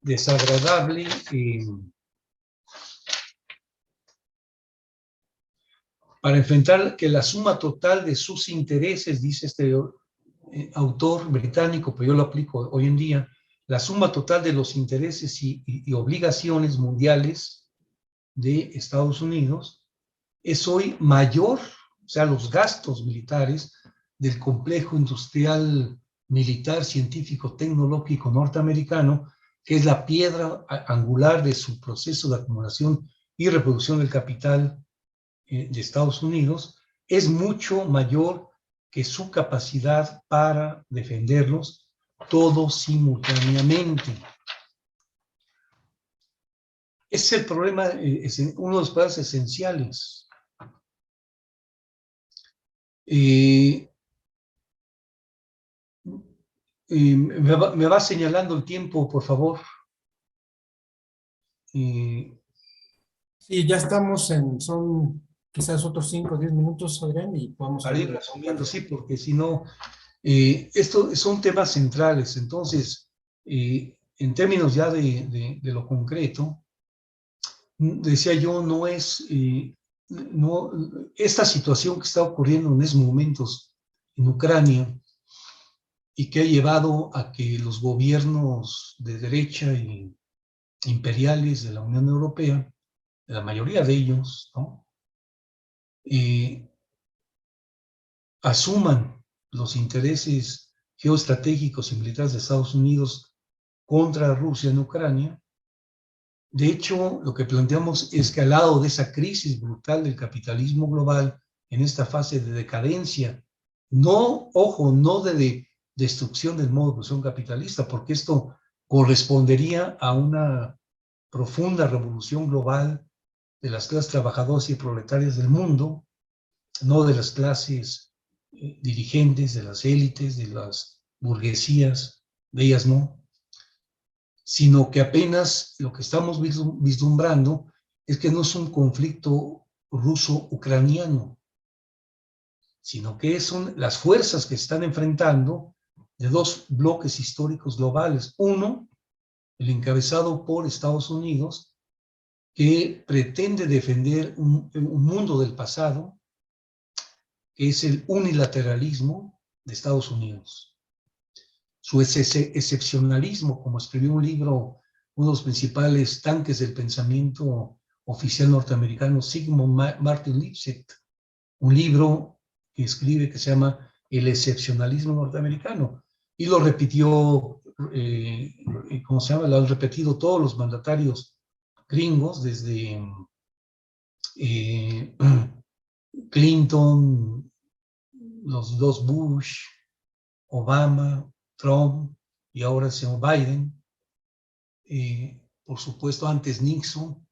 desagradable para enfrentar que la suma total de sus intereses, dice este autor británico, pero yo lo aplico hoy en día, la suma total de los intereses y obligaciones mundiales de Estados Unidos es hoy mayor, o sea, los gastos militares del complejo industrial, militar, científico, tecnológico norteamericano, que es la piedra angular de su proceso de acumulación y reproducción del capital de Estados Unidos, es mucho mayor que su capacidad para defenderlos todos simultáneamente. Es el problema, es uno de los problemas esenciales. Me va señalando el tiempo, por favor. Sí, ya estamos son quizás otros 5 o 10 minutos, Adrián, y podemos Para ir resumiendo, sí, porque si no, estos son temas centrales. Entonces, en términos ya de lo concreto, decía yo, esta situación que está ocurriendo en estos momentos en Ucrania y que ha llevado a que los gobiernos de derecha y imperiales de la Unión Europea, la mayoría de ellos, ¿no? Asuman los intereses geoestratégicos y militares de Estados Unidos contra Rusia en Ucrania. De hecho, lo que planteamos es que al lado de esa crisis brutal del capitalismo global, en esta fase de decadencia, no, ojo, no de destrucción del modo de producción capitalista, porque esto correspondería a una profunda revolución global de las clases trabajadoras y proletarias del mundo, no de las clases dirigentes, de las élites, de las burguesías, de ellas no, sino que apenas lo que estamos vislumbrando es que no es un conflicto ruso-ucraniano, sino que son las fuerzas que se están enfrentando de dos bloques históricos globales. Uno, el encabezado por Estados Unidos, que pretende defender un mundo del pasado, que es el unilateralismo de Estados Unidos. Su excepcionalismo, como escribió un libro, uno de los principales tanques del pensamiento oficial norteamericano, Sigmund Martin Lipset, un libro que escribe que se llama El excepcionalismo norteamericano, y lo repitió, ¿cómo se llama? Lo han repetido todos los mandatarios gringos, desde Clinton, los dos Bush, Obama, Trump y ahora el señor Biden, por supuesto antes Nixon,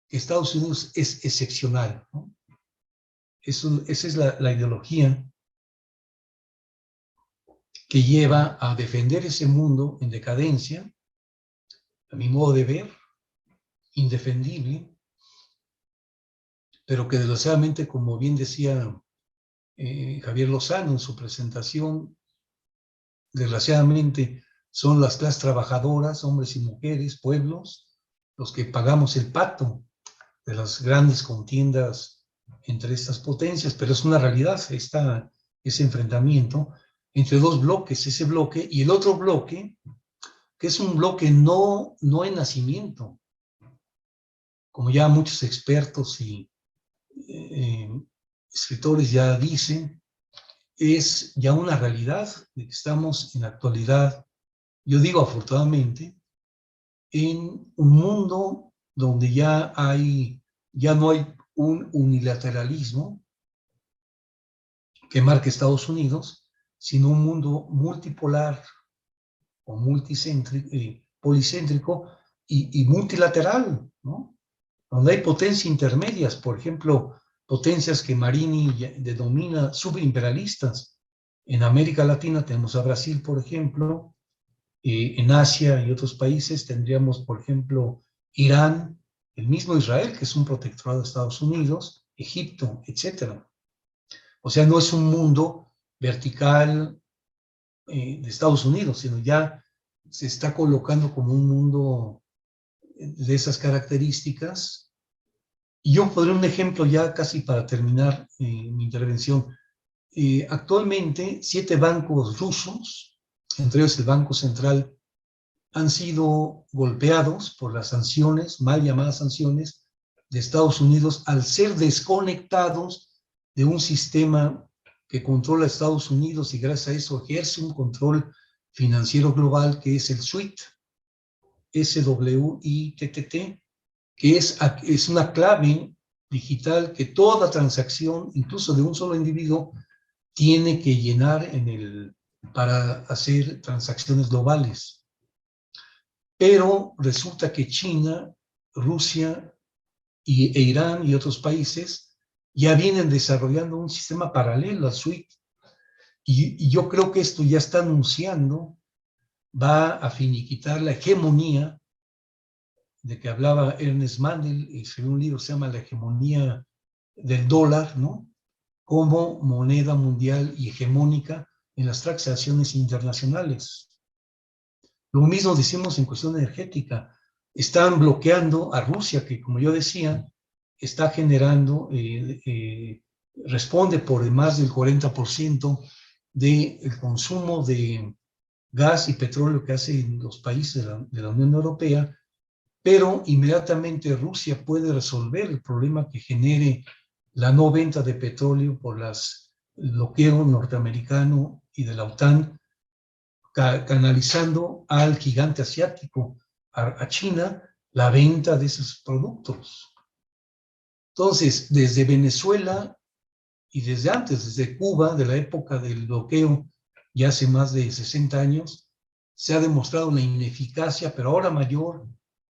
que Estados Unidos es excepcional, ¿no? Esa es la ideología que lleva a defender ese mundo en decadencia, a mi modo de ver, indefendible, pero que desgraciadamente, como bien decía Javier Lozano en su presentación, desgraciadamente son las clases trabajadoras, hombres y mujeres, pueblos, los que pagamos el pato de las grandes contiendas entre estas potencias, pero es una realidad ese enfrentamiento entre dos bloques, ese bloque y el otro bloque, que es un bloque no en nacimiento, como ya muchos expertos y escritores ya dicen, es ya una realidad de que estamos en la actualidad, yo digo afortunadamente, en un mundo donde ya no hay un unilateralismo que marque Estados Unidos, sino un mundo multipolar o policéntrico y multilateral, ¿no? Donde hay potencias intermedias, por ejemplo, potencias que Marini denomina subimperialistas. En América Latina tenemos a Brasil, por ejemplo, en Asia y otros países tendríamos, por ejemplo, Irán, el mismo Israel, que es un protectorado de Estados Unidos, Egipto, etcétera. O sea, no es un mundo vertical de Estados Unidos, sino ya se está colocando como un mundo de esas características. Y yo pondré un ejemplo ya casi para terminar mi intervención. Actualmente, 7 bancos rusos, entre ellos el Banco Central, han sido golpeados por las sanciones, mal llamadas sanciones, de Estados Unidos al ser desconectados de un sistema que controla Estados Unidos y gracias a eso ejerce un control financiero global que es el SWIFT, SWITT, que es una clave digital que toda transacción, incluso de un solo individuo, tiene que llenar para hacer transacciones globales. Pero resulta que China, Rusia e Irán y otros países ya vienen desarrollando un sistema paralelo al SWIFT. Y yo creo que esto ya está anunciando, va a finiquitar la hegemonía de que hablaba Ernest Mandel, escribió un libro que se llama La hegemonía del dólar, ¿no? Como moneda mundial y hegemónica en las transacciones internacionales. Lo mismo decimos en cuestión energética. Están bloqueando a Rusia, que como yo decía, está generando, responde por más del 40% del consumo de gas y petróleo que hacen los países de la Unión Europea, pero inmediatamente Rusia puede resolver el problema que genere la no venta de petróleo por el bloqueo norteamericano y de la OTAN, canalizando al gigante asiático, a China, la venta de esos productos. Entonces, desde Venezuela y desde antes, desde Cuba, de la época del bloqueo, ya hace más de 60 años, se ha demostrado la ineficacia, pero ahora mayor,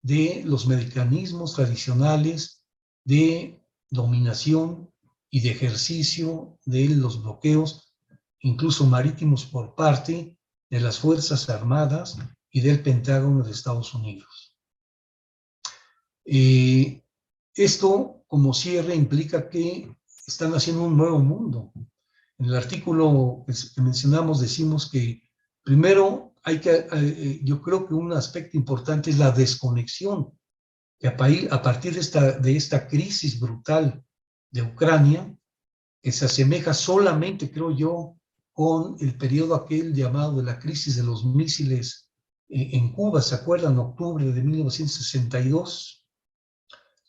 de los mecanismos tradicionales de dominación y de ejercicio de los bloqueos, incluso marítimos, por parte de las Fuerzas Armadas y del Pentágono de Estados Unidos. Esto, como cierre, implica que están haciendo un nuevo mundo. En el artículo que mencionamos decimos que primero yo creo que un aspecto importante es la desconexión, que a partir de esta crisis brutal de Ucrania, que se asemeja solamente, creo yo, con el periodo aquel llamado de la crisis de los misiles en Cuba, ¿se acuerdan? Octubre de 1962,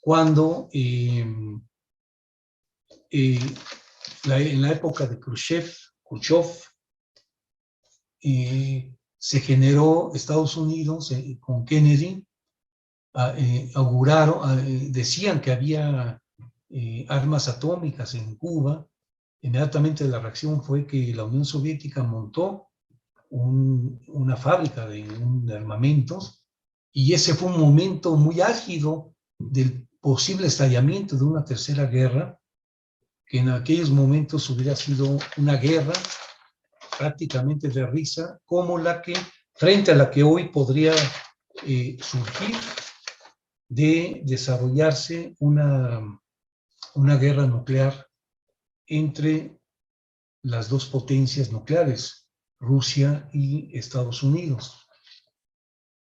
cuando en la época de Khrushchev, se generó Estados Unidos con Kennedy, decían que había armas atómicas en Cuba. Inmediatamente la reacción fue que la Unión Soviética montó una fábrica de armamentos y ese fue un momento muy álgido del posible estallamiento de una tercera guerra, que en aquellos momentos hubiera sido una guerra prácticamente de risa, como frente a la que hoy podría surgir de desarrollarse una guerra nuclear entre las dos potencias nucleares, Rusia y Estados Unidos.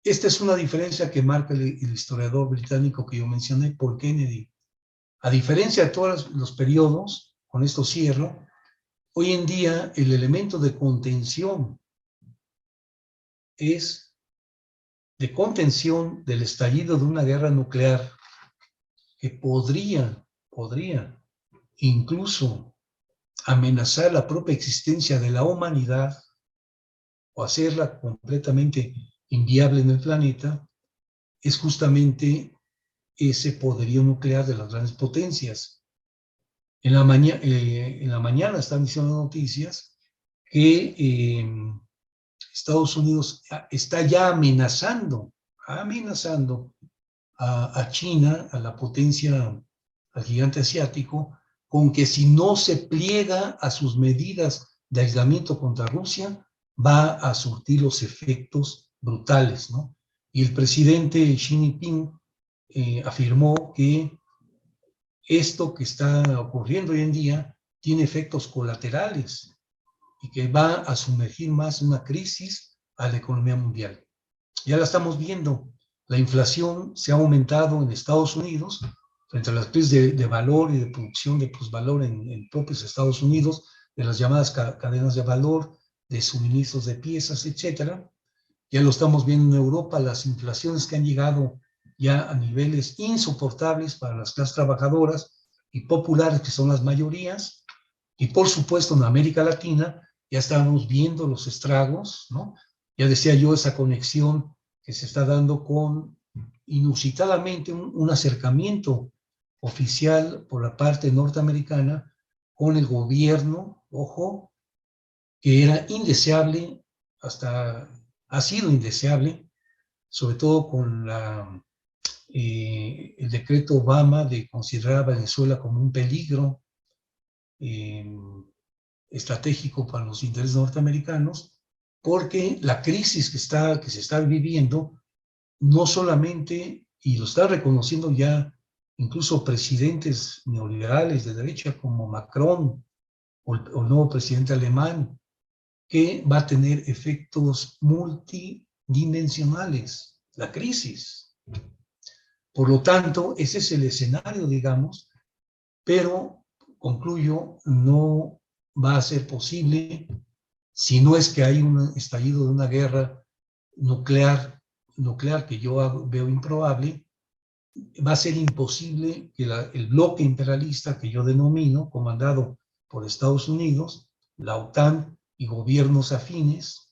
Esta es una diferencia que marca el historiador británico que yo mencioné, Paul Kennedy. A diferencia de todos los periodos, con esto cierro, hoy en día el elemento de contención del estallido de una guerra nuclear que podría incluso amenazar la propia existencia de la humanidad o hacerla completamente inviable en el planeta, es justamente ese poderío nuclear de las grandes potencias. En la mañana están diciendo noticias que Estados Unidos está ya amenazando a China, a la potencia, al gigante asiático, con que si no se pliega a sus medidas de aislamiento contra Rusia, va a surtir los efectos brutales, ¿no? Y el presidente Xi Jinping afirmó que esto que está ocurriendo hoy en día tiene efectos colaterales y que va a sumergir más una crisis a la economía mundial. Ya la estamos viendo. La inflación se ha aumentado en Estados Unidos frente a las crisis de valor y de producción de plusvalor en propios Estados Unidos, de las llamadas cadenas de valor, de suministros de piezas, etcétera. Ya lo estamos viendo en Europa, las inflaciones que han llegado ya a niveles insoportables para las clases trabajadoras y populares, que son las mayorías, y por supuesto en América Latina ya estamos viendo los estragos, ¿no? Ya decía yo, esa conexión que se está dando con, inusitadamente, un acercamiento oficial por la parte norteamericana con el gobierno, ojo, que era indeseable, hasta ha sido indeseable, sobre todo con el decreto Obama de considerar a Venezuela como un peligro estratégico para los intereses norteamericanos, porque la crisis que se está viviendo, no solamente, y lo está reconociendo ya incluso presidentes neoliberales de derecha como Macron o el nuevo presidente alemán, que va a tener efectos multidimensionales, la crisis. Por lo tanto, ese es el escenario, digamos, pero concluyo, no va a ser posible, si no es que hay un estallido de una guerra nuclear que yo veo improbable, va a ser imposible que el bloque imperialista que yo denomino, comandado por Estados Unidos, la OTAN y gobiernos afines,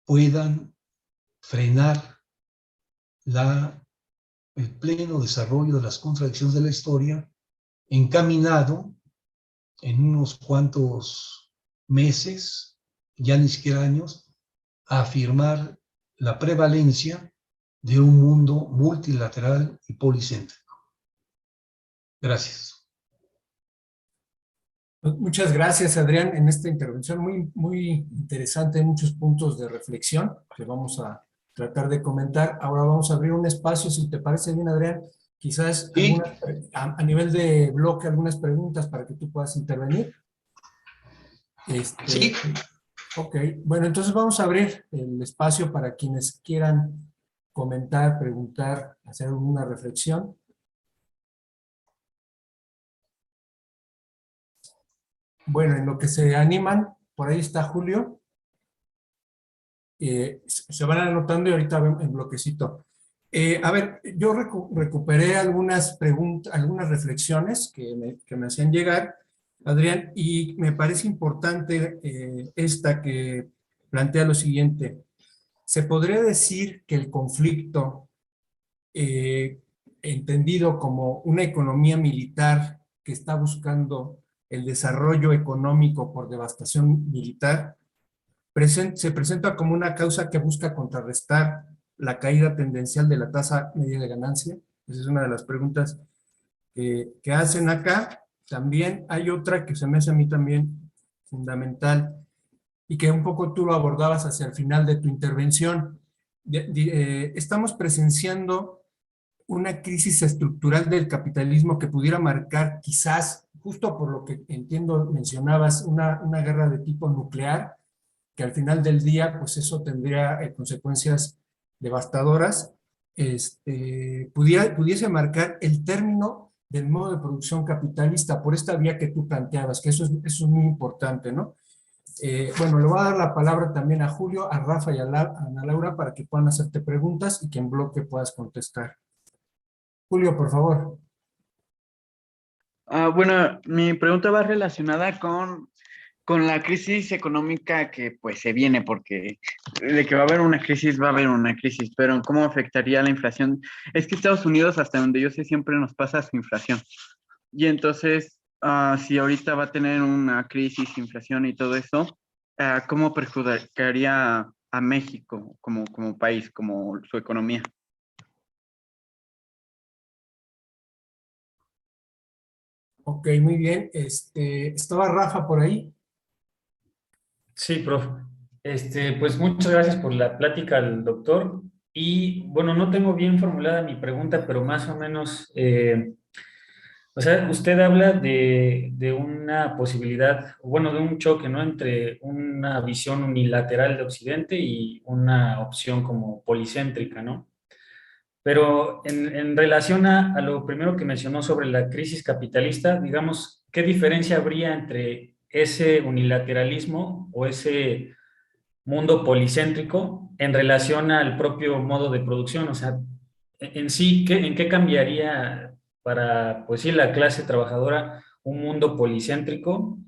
puedan frenar el pleno desarrollo de las contradicciones de la historia, encaminado en unos cuantos meses, ya ni siquiera años, a afirmar la prevalencia de un mundo multilateral y policéntrico. Gracias. Muchas gracias, Adrián, en esta intervención muy interesante, muchos puntos de reflexión que vamos a tratar de comentar. Ahora vamos a abrir un espacio, si te parece bien, Adrián, quizás Sí. a nivel de bloque, algunas preguntas para que tú puedas intervenir. Sí. Ok, bueno, entonces vamos a abrir el espacio para quienes quieran comentar, preguntar, hacer alguna reflexión. Bueno, en lo que se animan, por ahí está Julio. Se van anotando y ahorita ven en bloquecito. A ver, yo recuperé algunas preguntas, algunas reflexiones que me hacían llegar, Adrián, y me parece importante esta que plantea lo siguiente. ¿Se podría decir que el conflicto, entendido como una economía militar que está buscando el desarrollo económico por devastación militar, se presenta como una causa que busca contrarrestar la caída tendencial de la tasa media de ganancia? Esa es una de las preguntas que hacen acá. También hay otra que se me hace a mí también fundamental y que un poco tú lo abordabas hacia el final de tu intervención. Estamos presenciando una crisis estructural del capitalismo que pudiera marcar quizás, justo por lo que entiendo mencionabas, una guerra de tipo nuclear, que al final del día, pues eso tendría consecuencias devastadoras, pudiese marcar el término del modo de producción capitalista por esta vía que tú planteabas, que eso es muy importante, ¿no? Bueno, le voy a dar la palabra también a Julio, a Rafa y a Ana Laura para que puedan hacerte preguntas y que en bloque puedas contestar. Julio, por favor. Bueno, mi pregunta va relacionada con con la crisis económica que pues se viene, porque de que va a haber una crisis, va a haber una crisis, pero ¿cómo afectaría la inflación? Es que Estados Unidos, hasta donde yo sé, siempre nos pasa su inflación. Y entonces, si ahorita va a tener una crisis, inflación y todo eso, ¿cómo perjudicaría a México como país, como su economía? Ok, muy bien. ¿Estaba Rafa por ahí? Sí, profe. Pues muchas gracias por la plática al doctor. Y bueno, no tengo bien formulada mi pregunta, pero más o menos, o sea, usted habla de una posibilidad, bueno, de un choque, ¿no? Entre una visión unilateral de Occidente y una opción como policéntrica, ¿no? Pero en relación a lo primero que mencionó sobre la crisis capitalista, digamos, ¿qué diferencia habría entre ese unilateralismo o ese mundo policéntrico en relación al propio modo de producción? O sea, en sí, ¿en qué cambiaría para, pues sí, la clase trabajadora un mundo policéntrico,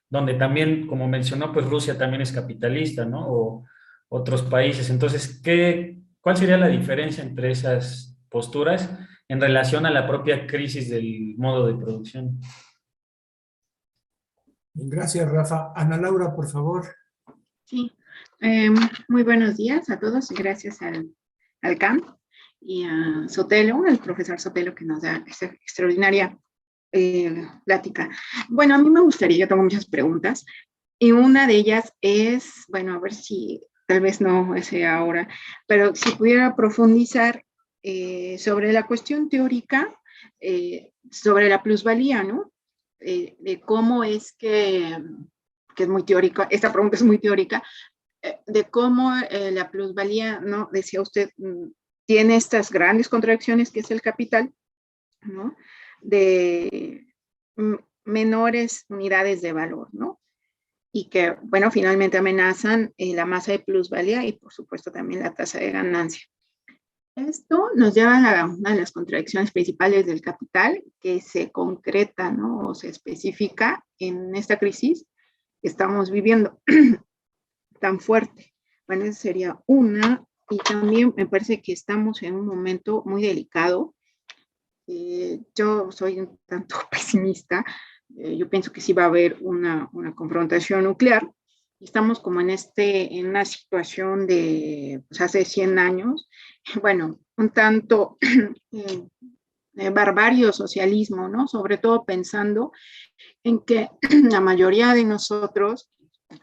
donde también, como mencionó, pues Rusia también es capitalista, ¿no? O otros países. Entonces, ¿cuál sería la diferencia entre esas posturas en relación a la propia crisis del modo de producción? Gracias, Rafa. Ana Laura, por favor. Sí, muy buenos días a todos. Gracias al CAMP y a Sotelo, al profesor Sotelo, que nos da esta extraordinaria plática. Bueno, a mí me gustaría, yo tengo muchas preguntas, y una de ellas es, bueno, a ver si tal vez no sea ahora, pero si pudiera profundizar sobre la cuestión teórica, sobre la plusvalía, ¿no? De cómo es que es muy teórica, esta pregunta es muy teórica, de cómo la plusvalía, ¿no? Decía usted, tiene estas grandes contradicciones que es el capital, ¿no? De menores unidades de valor, ¿no? Y que, bueno, finalmente amenazan la masa de plusvalía y, por supuesto, también la tasa de ganancia. Esto nos lleva a una de las contradicciones principales del capital que se concreta, ¿no? O se especifica en esta crisis que estamos viviendo tan fuerte. Bueno, esa sería una. Y también me parece que estamos en un momento muy delicado. Yo soy un tanto pesimista. Yo pienso que sí va a haber una confrontación nuclear. Estamos como en una situación de pues, hace 100 años, bueno, un tanto barbarie o socialismo, ¿no? Sobre todo pensando en que la mayoría de nosotros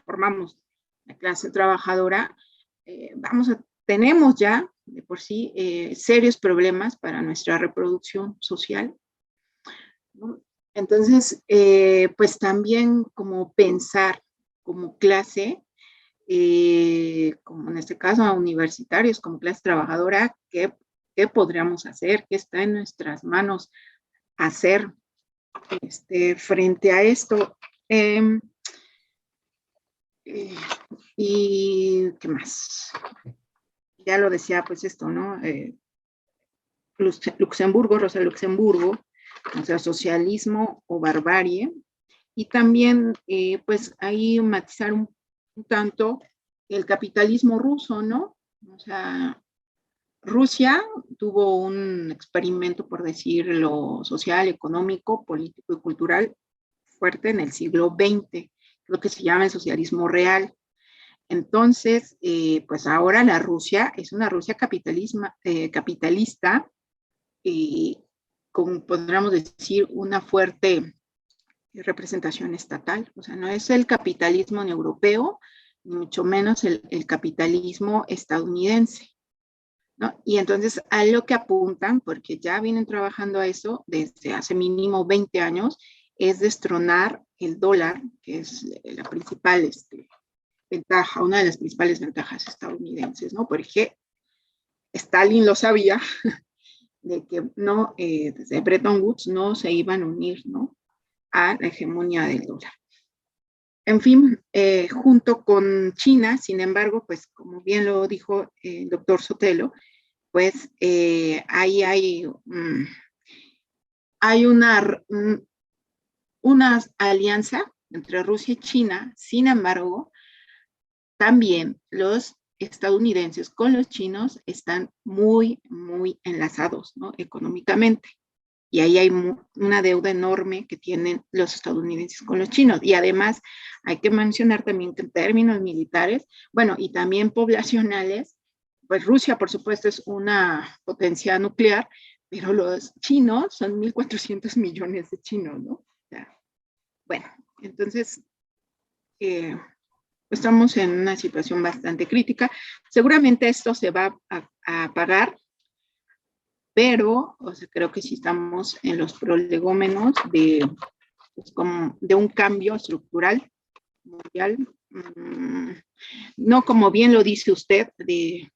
formamos la clase trabajadora, tenemos ya de por sí serios problemas para nuestra reproducción social, ¿no? Entonces, pues también como pensar como clase, como en este caso a universitarios, como clase trabajadora, ¿qué podríamos hacer? ¿Qué está en nuestras manos hacer frente a esto? ¿Y qué más? Ya lo decía, pues esto, ¿no? Luxemburgo, Rosa Luxemburgo, o sea, socialismo o barbarie. Y también, pues ahí matizar un tanto el capitalismo ruso, ¿no? O sea, Rusia tuvo un experimento, por decirlo, social, económico, político y cultural fuerte en el siglo XX, lo que se llama el socialismo real. Entonces, pues ahora la Rusia es una Rusia capitalista y con, podríamos decir, una fuerte representación estatal. O sea, no es el capitalismo ni europeo, ni mucho menos el capitalismo estadounidense, ¿no? Y entonces a lo que apuntan, porque ya vienen trabajando a eso desde hace mínimo 20 años, es destronar el dólar, que es la principal ventaja, una de las principales ventajas estadounidenses, ¿no? Porque Stalin lo sabía, de que no, desde Bretton Woods no se iban a unir, ¿no? A la hegemonía del dólar. En fin, junto con China, sin embargo, pues como bien lo dijo el doctor Sotelo, pues ahí hay una alianza, entre Rusia y China. Sin embargo, también los estadounidenses con los chinos están muy, muy enlazados, ¿no? Económicamente. Y ahí hay una deuda enorme que tienen los estadounidenses con los chinos. Y además hay que mencionar también que en términos militares, bueno, y también poblacionales, pues Rusia, por supuesto, es una potencia nuclear, pero los chinos son 1.400 millones de chinos, ¿no? O sea, bueno, entonces estamos en una situación bastante crítica. Seguramente esto se va a pagar, pero o sea, creo que sí estamos en los prolegómenos pues, como de un cambio estructural mundial, no como bien lo dice usted, de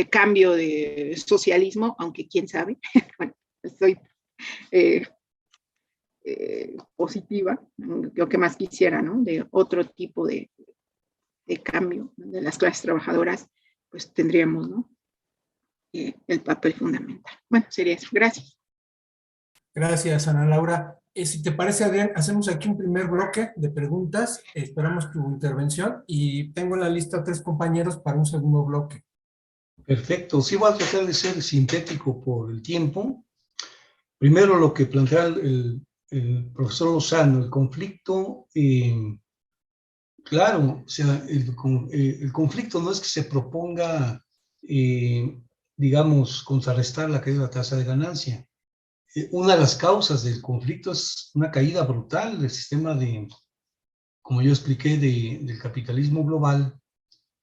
cambio de socialismo, aunque quién sabe, bueno, estoy positiva, lo que más quisiera, ¿no? De otro tipo de cambio de las clases trabajadoras, pues tendríamos, ¿no? El papel fundamental. Bueno, sería eso. Gracias. Gracias, Ana Laura. Si te parece, Adrián, hacemos aquí un primer bloque de preguntas. Esperamos tu intervención y tengo en la lista 3 compañeros para un segundo bloque. Perfecto. Sí, voy a tratar de ser sintético por el tiempo. Primero, lo que plantea el profesor Lozano, el conflicto, claro, o sea, el conflicto no es que se proponga, digamos, contrarrestar la caída de la tasa de ganancia. Una de las causas del conflicto es una caída brutal del sistema como yo expliqué, del capitalismo global,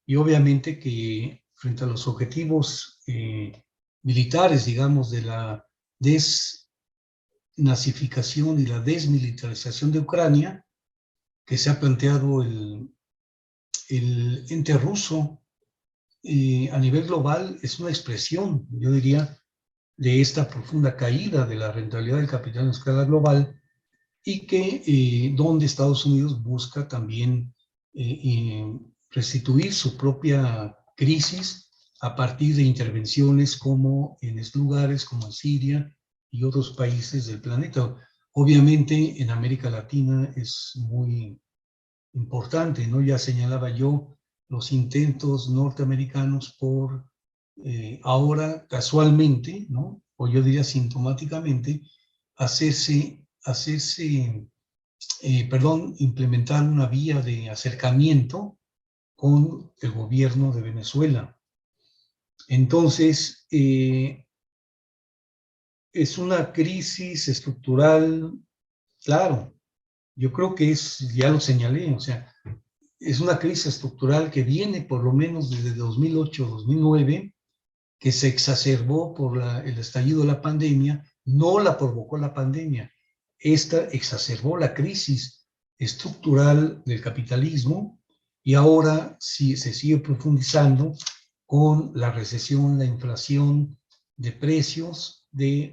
y obviamente que frente a los objetivos militares, digamos, de la desnazificación y la desmilitarización de Ucrania, que se ha planteado el ente ruso a nivel global, es una expresión, yo diría, de esta profunda caída de la rentabilidad del capital en escala global, y que donde Estados Unidos busca también restituir su propia crisis a partir de intervenciones como en estos lugares, como en Siria y otros países del planeta. Obviamente en América Latina es muy importante, ¿no? Ya señalaba yo los intentos norteamericanos por ahora casualmente, ¿no? O yo diría sintomáticamente, implementar una vía de acercamiento con el gobierno de Venezuela. Entonces, es una crisis estructural, claro, yo creo que ya lo señalé, o sea, es una crisis estructural que viene por lo menos desde 2008-2009, que se exacerbó por el estallido de la pandemia. No la provocó la pandemia, esta exacerbó la crisis estructural del capitalismo, y ahora sí se sigue profundizando con la recesión, la inflación de precios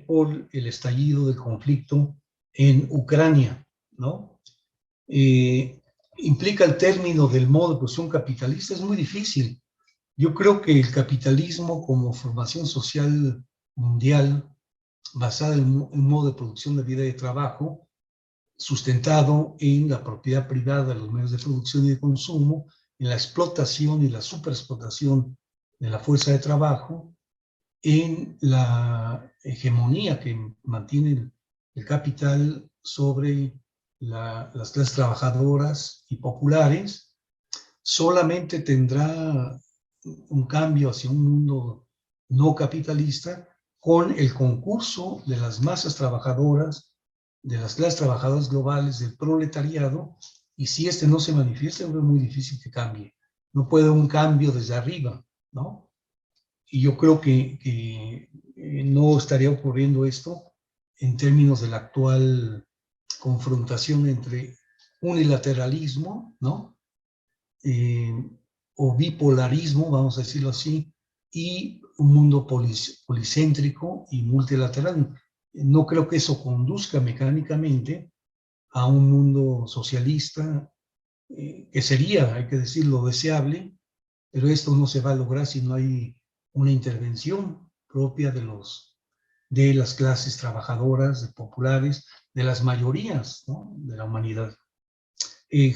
por el estallido del conflicto en Ucrania, ¿no? Implica el término del modo de producción capitalista, es muy difícil. Yo creo que el capitalismo como formación social mundial basada en un modo de producción de vida y de trabajo sustentado en la propiedad privada de los medios de producción y de consumo, en la explotación y la superexplotación de la fuerza de trabajo, en la hegemonía que mantiene el capital sobre las clases trabajadoras y populares, solamente tendrá un cambio hacia un mundo no capitalista con el concurso de las masas trabajadoras, de las clases trabajadoras globales, del proletariado, y si este no se manifiesta, es muy difícil que cambie. No puede haber un cambio desde arriba, ¿no? Y yo creo que no estaría ocurriendo esto en términos de la actual confrontación entre unilateralismo, ¿no? O bipolarismo, vamos a decirlo así, y un mundo policéntrico y multilateral. No creo que eso conduzca mecánicamente a un mundo socialista, que sería, hay que decirlo, deseable, pero esto no se va a lograr si no hay una intervención propia de las clases trabajadoras, de populares, de las mayorías, ¿no?, de la humanidad.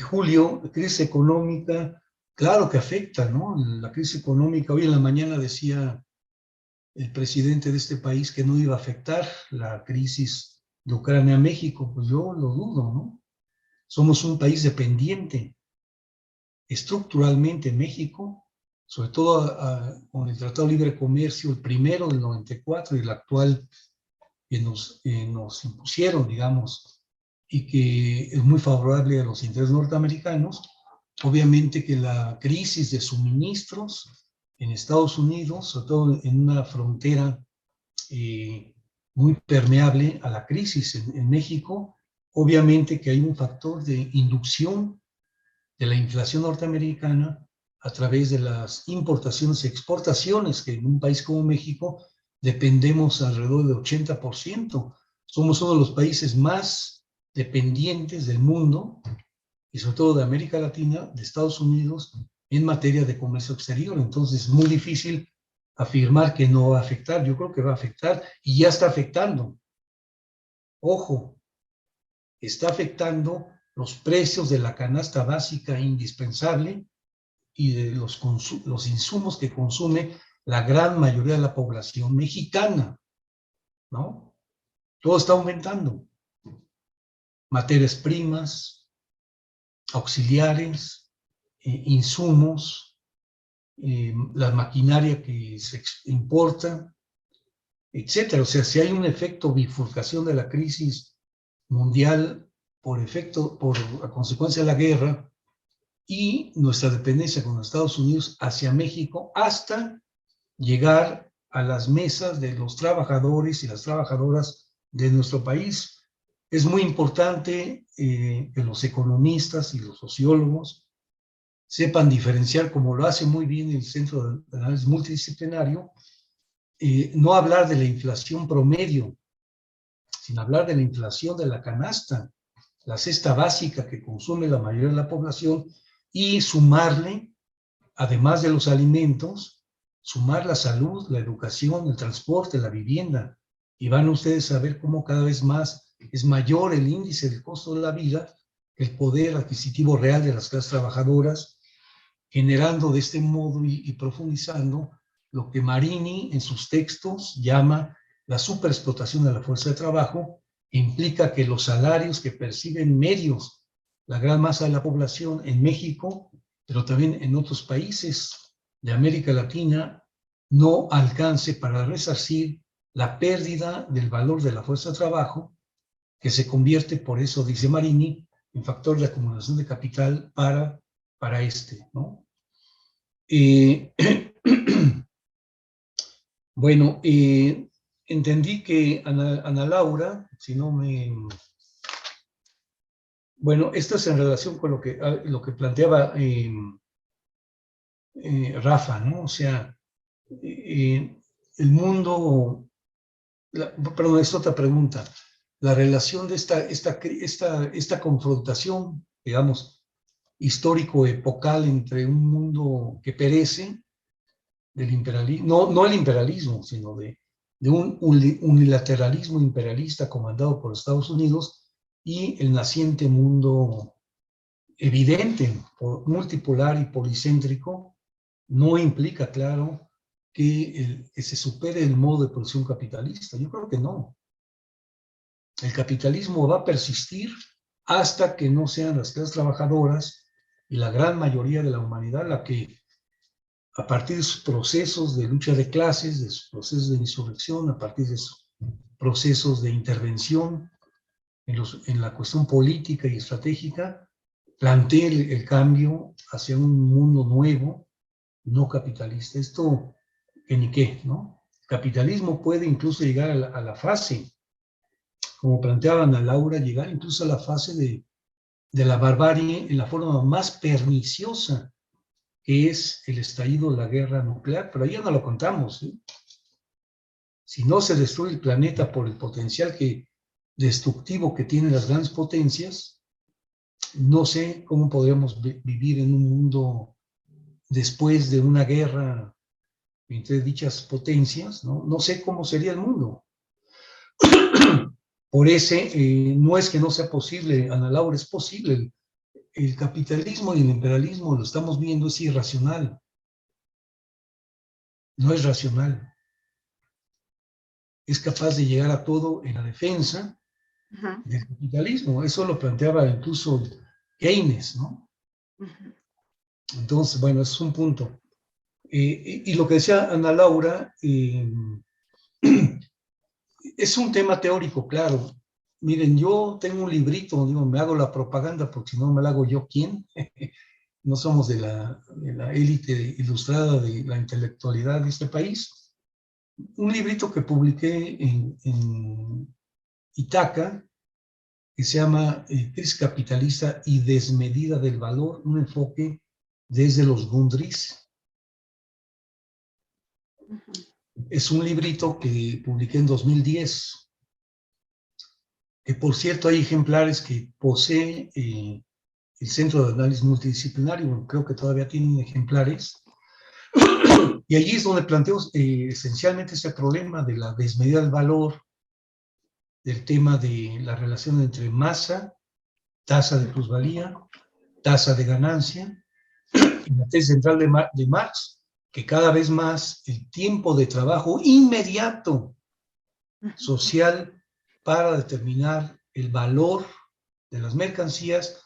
Julio, crisis económica, claro que afecta, ¿no? La crisis económica, hoy en la mañana decía el presidente de este país que no iba a afectar la crisis de Ucrania a México, pues yo lo dudo, ¿no? Somos un país dependiente estructuralmente. México, sobre todo con el Tratado de Libre Comercio, el primero del 94 y el actual que nos impusieron, digamos, y que es muy favorable a los intereses norteamericanos. Obviamente que la crisis de suministros en Estados Unidos, sobre todo en una frontera muy permeable a la crisis en México, obviamente que hay un factor de inducción de la inflación norteamericana a través de las importaciones y exportaciones, que en un país como México dependemos alrededor del 80%. Somos uno de los países más dependientes del mundo, y sobre todo de América Latina, de Estados Unidos, en materia de comercio exterior. Entonces es muy difícil afirmar que no va a afectar. Yo creo que va a afectar y ya está afectando. Ojo, está afectando los precios de la canasta básica indispensable y de los insumos que consume la gran mayoría de la población mexicana, ¿no? Todo está aumentando. Materias primas, auxiliares, insumos, la maquinaria que se importa, etcétera. O sea, si hay un efecto bifurcación de la crisis mundial por a consecuencia de la guerra y nuestra dependencia con los Estados Unidos hacia México, hasta llegar a las mesas de los trabajadores y las trabajadoras de nuestro país. Es muy importante que los economistas y los sociólogos sepan diferenciar, como lo hace muy bien el Centro de Análisis Multidisciplinario, no hablar de la inflación promedio, sino hablar de la inflación de la canasta, la cesta básica que consume la mayoría de la población, y sumarle, además de los alimentos, sumar la salud, la educación, el transporte, la vivienda. Y van ustedes a ver cómo cada vez más es mayor el índice del costo de la vida, el poder adquisitivo real de las clases trabajadoras, generando de este modo y profundizando lo que Marini en sus textos llama la superexplotación de la fuerza de trabajo, que implica que los salarios que perciben medios, la gran masa de la población en México, pero también en otros países de América Latina, no alcance para resarcir la pérdida del valor de la fuerza de trabajo, que se convierte, por eso dice Marini, en factor de acumulación de capital para ¿no? Bueno, entendí que Ana Laura, si no me... Bueno, esto es en relación con lo que planteaba Rafa, ¿no? O sea, el mundo... Perdón, es otra pregunta. La relación de esta confrontación, digamos, histórico-epocal entre un mundo que perece del imperialismo, no el imperialismo, sino de un unilateralismo imperialista comandado por Estados Unidos, y el naciente mundo evidente, multipolar y policéntrico, no implica, claro, que se supere el modo de producción capitalista. Yo creo que no. El capitalismo va a persistir hasta que no sean las clases trabajadoras y la gran mayoría de la humanidad la que, a partir de sus procesos de lucha de clases, de sus procesos de insurrección, a partir de sus procesos de intervención en la cuestión política y estratégica, plantee el cambio hacia un mundo nuevo, no capitalista. Esto que ni qué, ¿no? El capitalismo puede incluso llegar a la fase, como planteaba Ana Laura, llegar incluso a la fase de la barbarie en la forma más perniciosa, que es el estallido de la guerra nuclear, pero ya no lo contamos, ¿eh? Si no se destruye el planeta por el potencial destructivo que tienen las grandes potencias, no sé cómo podríamos vivir en un mundo después de una guerra entre dichas potencias, ¿no? No sé cómo sería el mundo. Por ese, no es que no sea posible, Ana Laura, es posible. el capitalismo y el imperialismo, lo estamos viendo, es irracional. No es racional. Es capaz de llegar a todo en la defensa del capitalismo. Eso lo planteaba incluso Keynes, ¿no? Entonces, bueno, ese es un punto. Y lo que decía Ana Laura, es un tema teórico, claro. Miren, yo tengo un librito, digo, me hago la propaganda porque si no me la hago yo, ¿quién? No somos de la élite ilustrada de la intelectualidad de este país. Un librito que publiqué en Itaca, que se llama Crisis capitalista y desmedida del valor, un enfoque desde los Gundries. Es un librito que publiqué en 2010, que por cierto hay ejemplares que posee el Centro de Análisis Multidisciplinario, creo que todavía tienen ejemplares, y allí es donde planteo esencialmente ese problema de la desmedida del valor, del tema de la relación entre masa, tasa de plusvalía, tasa de ganancia, y la tesis central de Marx, que cada vez más el tiempo de trabajo inmediato social para determinar el valor de las mercancías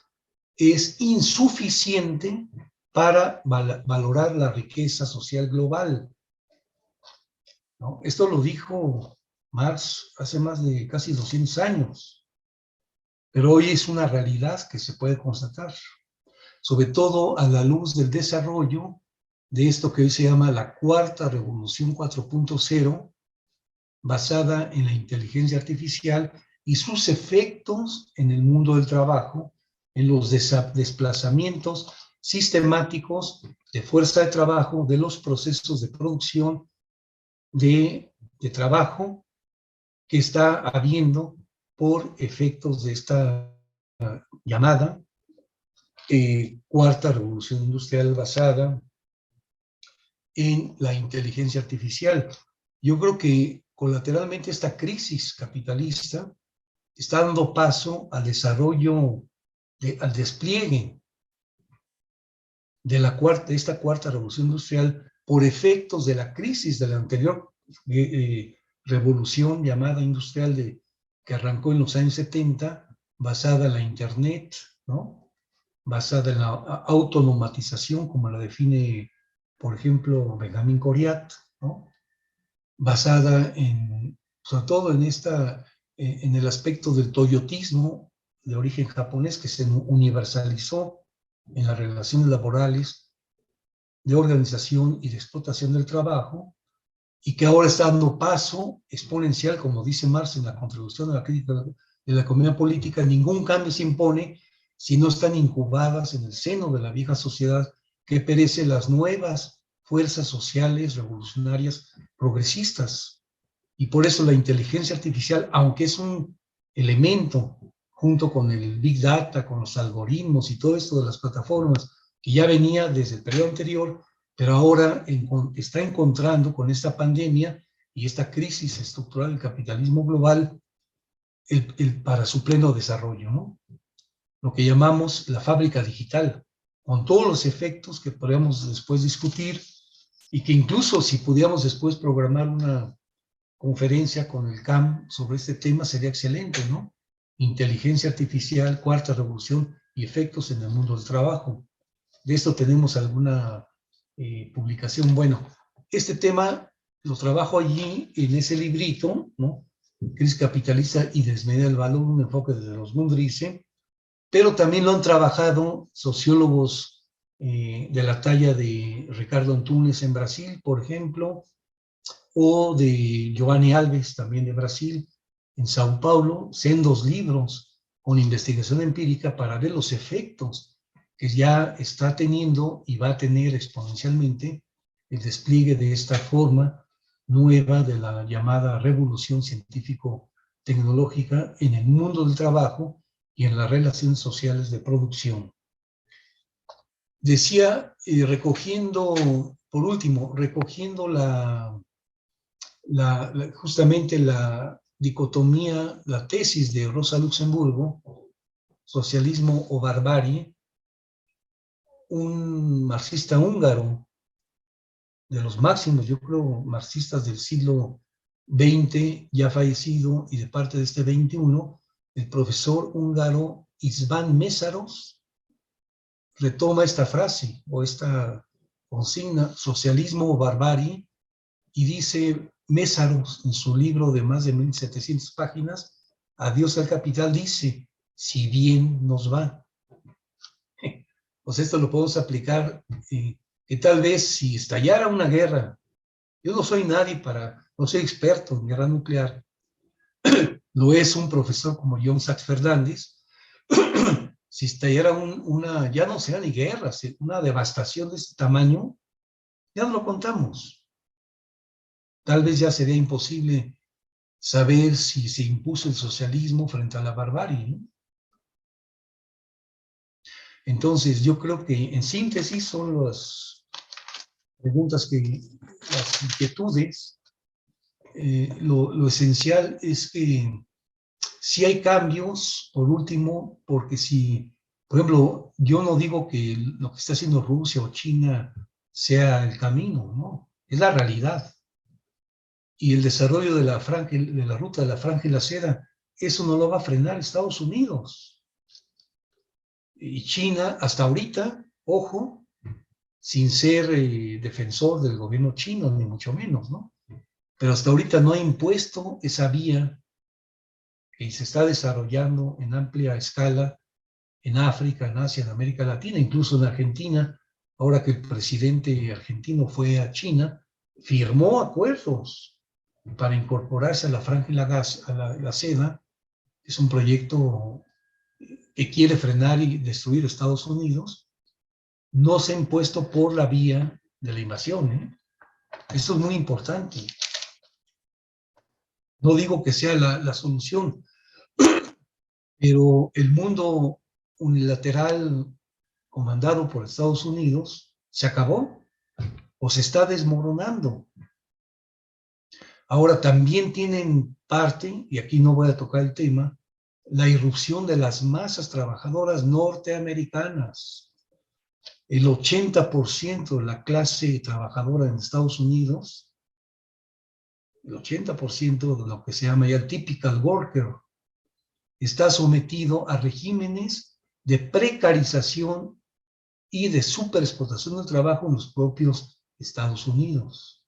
es insuficiente para valorar la riqueza social global, ¿no? Esto lo dijo Marx hace más de casi 200 años, pero hoy es una realidad que se puede constatar, sobre todo a la luz del desarrollo de esto que hoy se llama la cuarta revolución 4.0, basada en la inteligencia artificial y sus efectos en el mundo del trabajo, en los desplazamientos sistemáticos de fuerza de trabajo, de los procesos de producción de trabajo que está habiendo por efectos de esta llamada cuarta revolución industrial basada en la inteligencia artificial. Yo creo que colateralmente esta crisis capitalista está dando paso al desarrollo, al despliegue de esta cuarta revolución industrial por efectos de la crisis de la anterior revolución llamada industrial que arrancó en los años 70, basada en la Internet, ¿no? Basada en la autonomatización, como la define, por ejemplo, Benjamin Coriat, ¿no? Basada sobre todo en el aspecto del toyotismo de origen japonés que se universalizó en las relaciones laborales de organización y de explotación del trabajo, y que ahora está dando paso exponencial, como dice Marx en la contribución a la crítica de la economía política. Ningún cambio se impone si no están incubadas en el seno de la vieja sociedad que perece las nuevas fuerzas sociales revolucionarias progresistas. Y por eso la inteligencia artificial, aunque es un elemento junto con el Big Data, con los algoritmos y todo esto de las plataformas, que ya venía desde el periodo anterior, pero ahora está encontrando con esta pandemia y esta crisis estructural del capitalismo global para su pleno desarrollo, ¿no? Lo que llamamos la fábrica digital, con todos los efectos que podríamos después discutir y que incluso si pudiéramos después programar una conferencia con el CAM sobre este tema sería excelente, ¿no? Inteligencia artificial, cuarta revolución y efectos en el mundo del trabajo. De esto tenemos alguna publicación. Bueno, este tema lo trabajo allí en ese librito, ¿no? Crisis capitalista y desmedida del valor, un enfoque desde los Gundries, pero también lo han trabajado sociólogos de la talla de Ricardo Antunes en Brasil, por ejemplo, o de Giovanni Alves, también de Brasil, en Sao Paulo, sendos libros con investigación empírica para ver los efectos que ya está teniendo y va a tener exponencialmente el despliegue de esta forma nueva de la llamada revolución científico-tecnológica en el mundo del trabajo y en las relaciones sociales de producción. Decía, por último, recogiendo justamente la dicotomía, la tesis de Rosa Luxemburgo, socialismo o barbarie, un marxista húngaro, de los máximos, yo creo, marxistas del siglo XX, ya fallecido, y de parte de este XXI, el profesor húngaro István Mészáros retoma esta frase o esta consigna, socialismo o barbarie, y dice Mészáros en su libro de más de 1700 páginas, Adiós al capital, dice, si bien nos va. Pues esto lo podemos aplicar, que tal vez si estallara una guerra, yo no soy nadie no soy experto en guerra nuclear, lo es un profesor como John Sachs Fernández, si estallara ya no será ni guerra, una devastación de este tamaño, ya no lo contamos. Tal vez ya sería imposible saber si se impuso el socialismo frente a la barbarie, ¿no? Entonces, yo creo que en síntesis son las preguntas las inquietudes. Lo esencial es que si hay cambios, por último, porque por ejemplo, yo no digo que lo que está haciendo Rusia o China sea el camino, ¿no? Es la realidad. Y el desarrollo de la ruta de la Franja y la Seda, eso no lo va a frenar Estados Unidos. Y China, hasta ahorita, ojo, sin ser defensor del gobierno chino, ni mucho menos, ¿no? Pero hasta ahorita no ha impuesto esa vía que se está desarrollando en amplia escala en África, en Asia, en América Latina, incluso en Argentina. Ahora que el presidente argentino fue a China, firmó acuerdos para incorporarse a la Franja y la Seda. Es un proyecto que quiere frenar y destruir Estados Unidos. No se ha impuesto por la vía de la invasión, ¿eh? Esto es muy importante. No digo que sea la solución, pero el mundo unilateral comandado por Estados Unidos se acabó o se está desmoronando. Ahora también tienen parte, y aquí no voy a tocar el tema, la irrupción de las masas trabajadoras norteamericanas. El 80% de la clase trabajadora en Estados Unidos, el 80% de lo que se llama ya el typical worker, está sometido a regímenes de precarización y de superexplotación del trabajo en los propios Estados Unidos.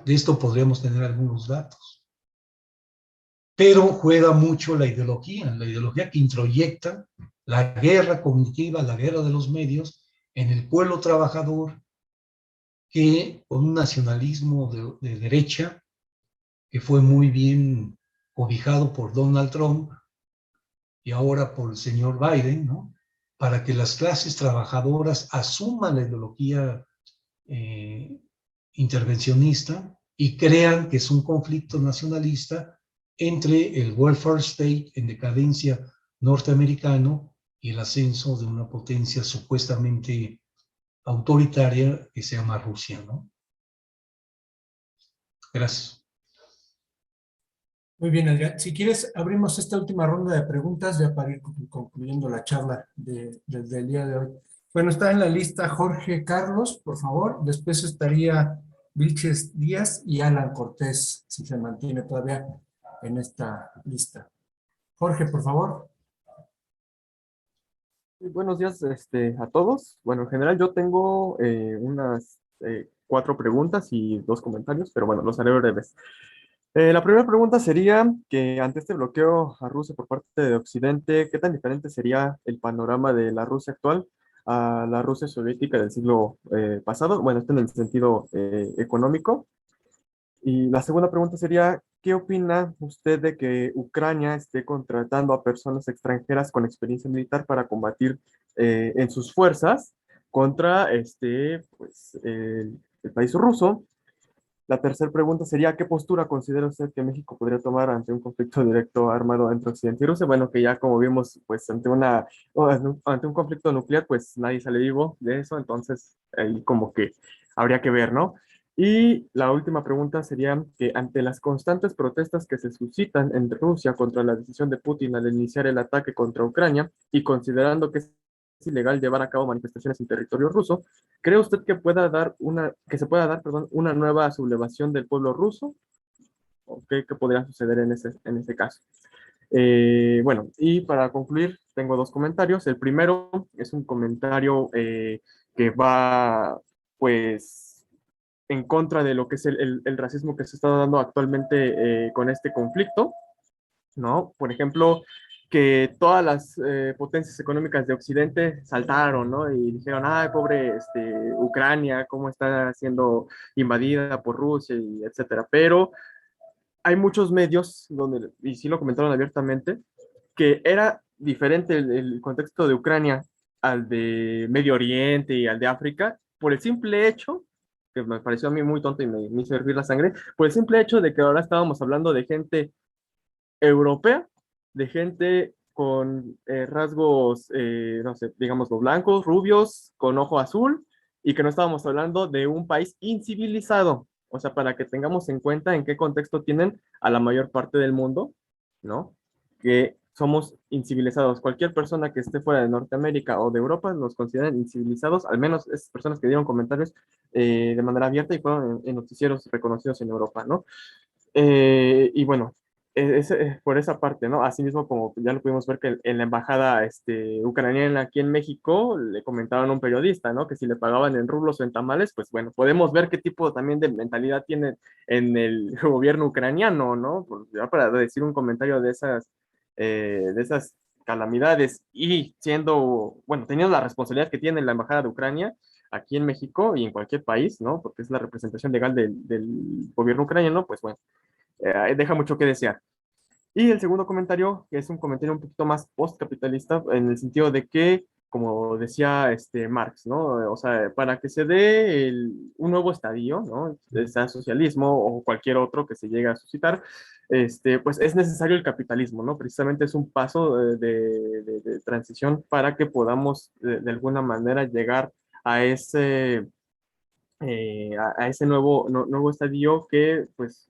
De esto podríamos tener algunos datos. Pero juega mucho la ideología que introyecta la guerra cognitiva, la guerra de los medios, en el pueblo trabajador, que con un nacionalismo de derecha, que fue muy bien cobijado por Donald Trump y ahora por el señor Biden, ¿no? Para que las clases trabajadoras asuman la ideología intervencionista y crean que es un conflicto nacionalista entre el welfare state en decadencia norteamericano y el ascenso de una potencia supuestamente autoritaria que se llama Rusia, ¿no? Gracias. Muy bien, Adrián. Si quieres, abrimos esta última ronda de preguntas ya para ir concluyendo la charla desde el día de hoy. Bueno, está en la lista Jorge Carlos, por favor. Después estaría Vilches Díaz y Alan Cortés, si se mantiene todavía en esta lista. Jorge, por favor. Buenos días a todos. Bueno, en general yo tengo unas 4 preguntas y 2 comentarios, pero bueno, los haré breves. La primera pregunta sería que ante este bloqueo a Rusia por parte de Occidente, ¿qué tan diferente sería el panorama de la Rusia actual a la Rusia soviética del siglo pasado? Bueno, esto en el sentido económico. Y la segunda pregunta sería, ¿qué opina usted de que Ucrania esté contratando a personas extranjeras con experiencia militar para combatir en sus fuerzas contra el país ruso? La tercera pregunta sería, ¿qué postura considera usted que México podría tomar ante un conflicto directo armado entre Occidente y Rusia? Bueno, que ya como vimos, pues ante un conflicto nuclear, pues nadie sale vivo de eso, entonces ahí como que habría que ver, ¿no? Y la última pregunta sería que ante las constantes protestas que se suscitan en Rusia contra la decisión de Putin al iniciar el ataque contra Ucrania y considerando que ilegal llevar a cabo manifestaciones en territorio ruso. ¿Cree usted que se pueda dar, perdón, una nueva sublevación del pueblo ruso? ¿O qué podría suceder en ese caso? Bueno, y para concluir, tengo dos comentarios. El primero es un comentario que va, pues, en contra de lo que es el racismo que se está dando actualmente con este conflicto, ¿no? Por ejemplo, que todas las potencias económicas de Occidente saltaron, ¿no? Y dijeron, ay, pobre Ucrania, cómo está siendo invadida por Rusia, y etcétera. Pero hay muchos medios donde, y sí lo comentaron abiertamente, que era diferente el contexto de Ucrania al de Medio Oriente y al de África, por el simple hecho, que me pareció a mí muy tonto y me hizo hervir la sangre, por el simple hecho de que ahora estábamos hablando de gente europea, de gente con rasgos, no sé, digámoslo, blancos, rubios, con ojo azul, y que no estábamos hablando de un país incivilizado. O sea, para que tengamos en cuenta en qué contexto tienen a la mayor parte del mundo, ¿no? Que somos incivilizados. Cualquier persona que esté fuera de Norteamérica o de Europa nos consideran incivilizados, al menos esas personas que dieron comentarios de manera abierta y fueron en noticieros reconocidos en Europa, ¿no? Y bueno, por esa parte, ¿no? Asimismo, como ya lo pudimos ver que en la embajada ucraniana aquí en México, le comentaban a un periodista, ¿no? Que si le pagaban en rublos o en tamales, pues bueno, podemos ver qué tipo también de mentalidad tiene en el gobierno ucraniano, ¿no? Ya para decir un comentario de esas calamidades y siendo, bueno, teniendo la responsabilidad que tiene la embajada de Ucrania aquí en México y en cualquier país, ¿no? Porque es la representación legal del gobierno ucraniano, pues bueno, deja mucho que desear. Y el segundo comentario, que es un comentario un poquito más postcapitalista, en el sentido de que, como decía Marx, ¿no? O sea, para que se dé un nuevo estadio, ¿no? Sea socialismo o cualquier otro que se llegue a suscitar, pues es necesario el capitalismo, ¿no? Precisamente es un paso de transición para que podamos de alguna manera llegar a ese nuevo estadio que, pues,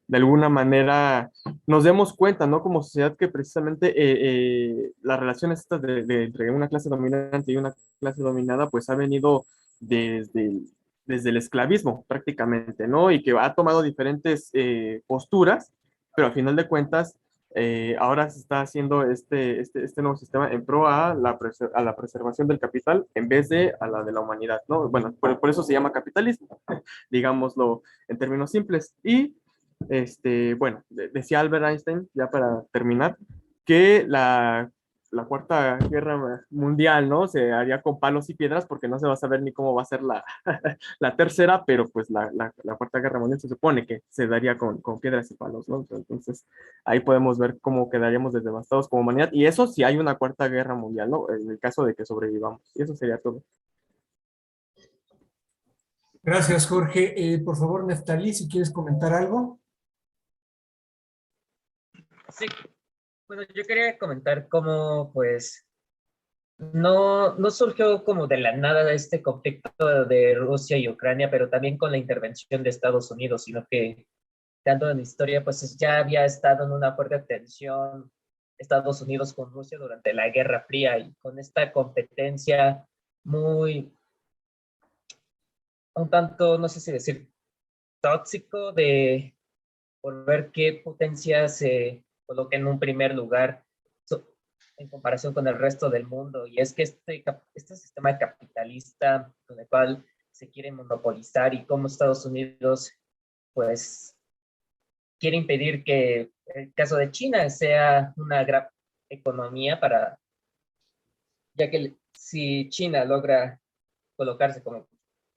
de alguna manera nos demos cuenta, ¿no? Como sociedad que precisamente las relaciones estas entre una clase dominante y una clase dominada, pues ha venido desde el esclavismo prácticamente, ¿no? Y que ha tomado diferentes posturas, pero al final de cuentas, ahora se está haciendo este nuevo sistema en pro a la preservación del capital en vez de a la de la humanidad, ¿no? Bueno, por eso se llama capitalismo, digámoslo en términos simples. Y, bueno, decía Albert Einstein, ya para terminar, que la Cuarta Guerra Mundial, ¿no? Se haría con palos y piedras porque no se va a saber ni cómo va a ser la tercera, pero pues la Cuarta Guerra Mundial se supone que se daría con piedras y palos, ¿no? Entonces, ahí podemos ver cómo quedaríamos devastados como humanidad. Y eso si hay una Cuarta Guerra Mundial, ¿no? En el caso de que sobrevivamos. Y eso sería todo. Gracias, Jorge. Por favor, Neftalí, si quieres comentar algo. Sí, bueno, yo quería comentar cómo, pues, no surgió como de la nada este conflicto de Rusia y Ucrania, pero también con la intervención de Estados Unidos, sino que, tanto en la historia, pues ya había estado en una fuerte tensión Estados Unidos con Rusia durante la Guerra Fría y con esta competencia muy, un tanto, no sé si decir, tóxico por ver qué potencia se coloca en un primer lugar en comparación con el resto del mundo. Y es que este sistema capitalista con el cual se quiere monopolizar y cómo Estados Unidos, pues, quiere impedir que el caso de China sea una gran economía ya que si China logra colocarse como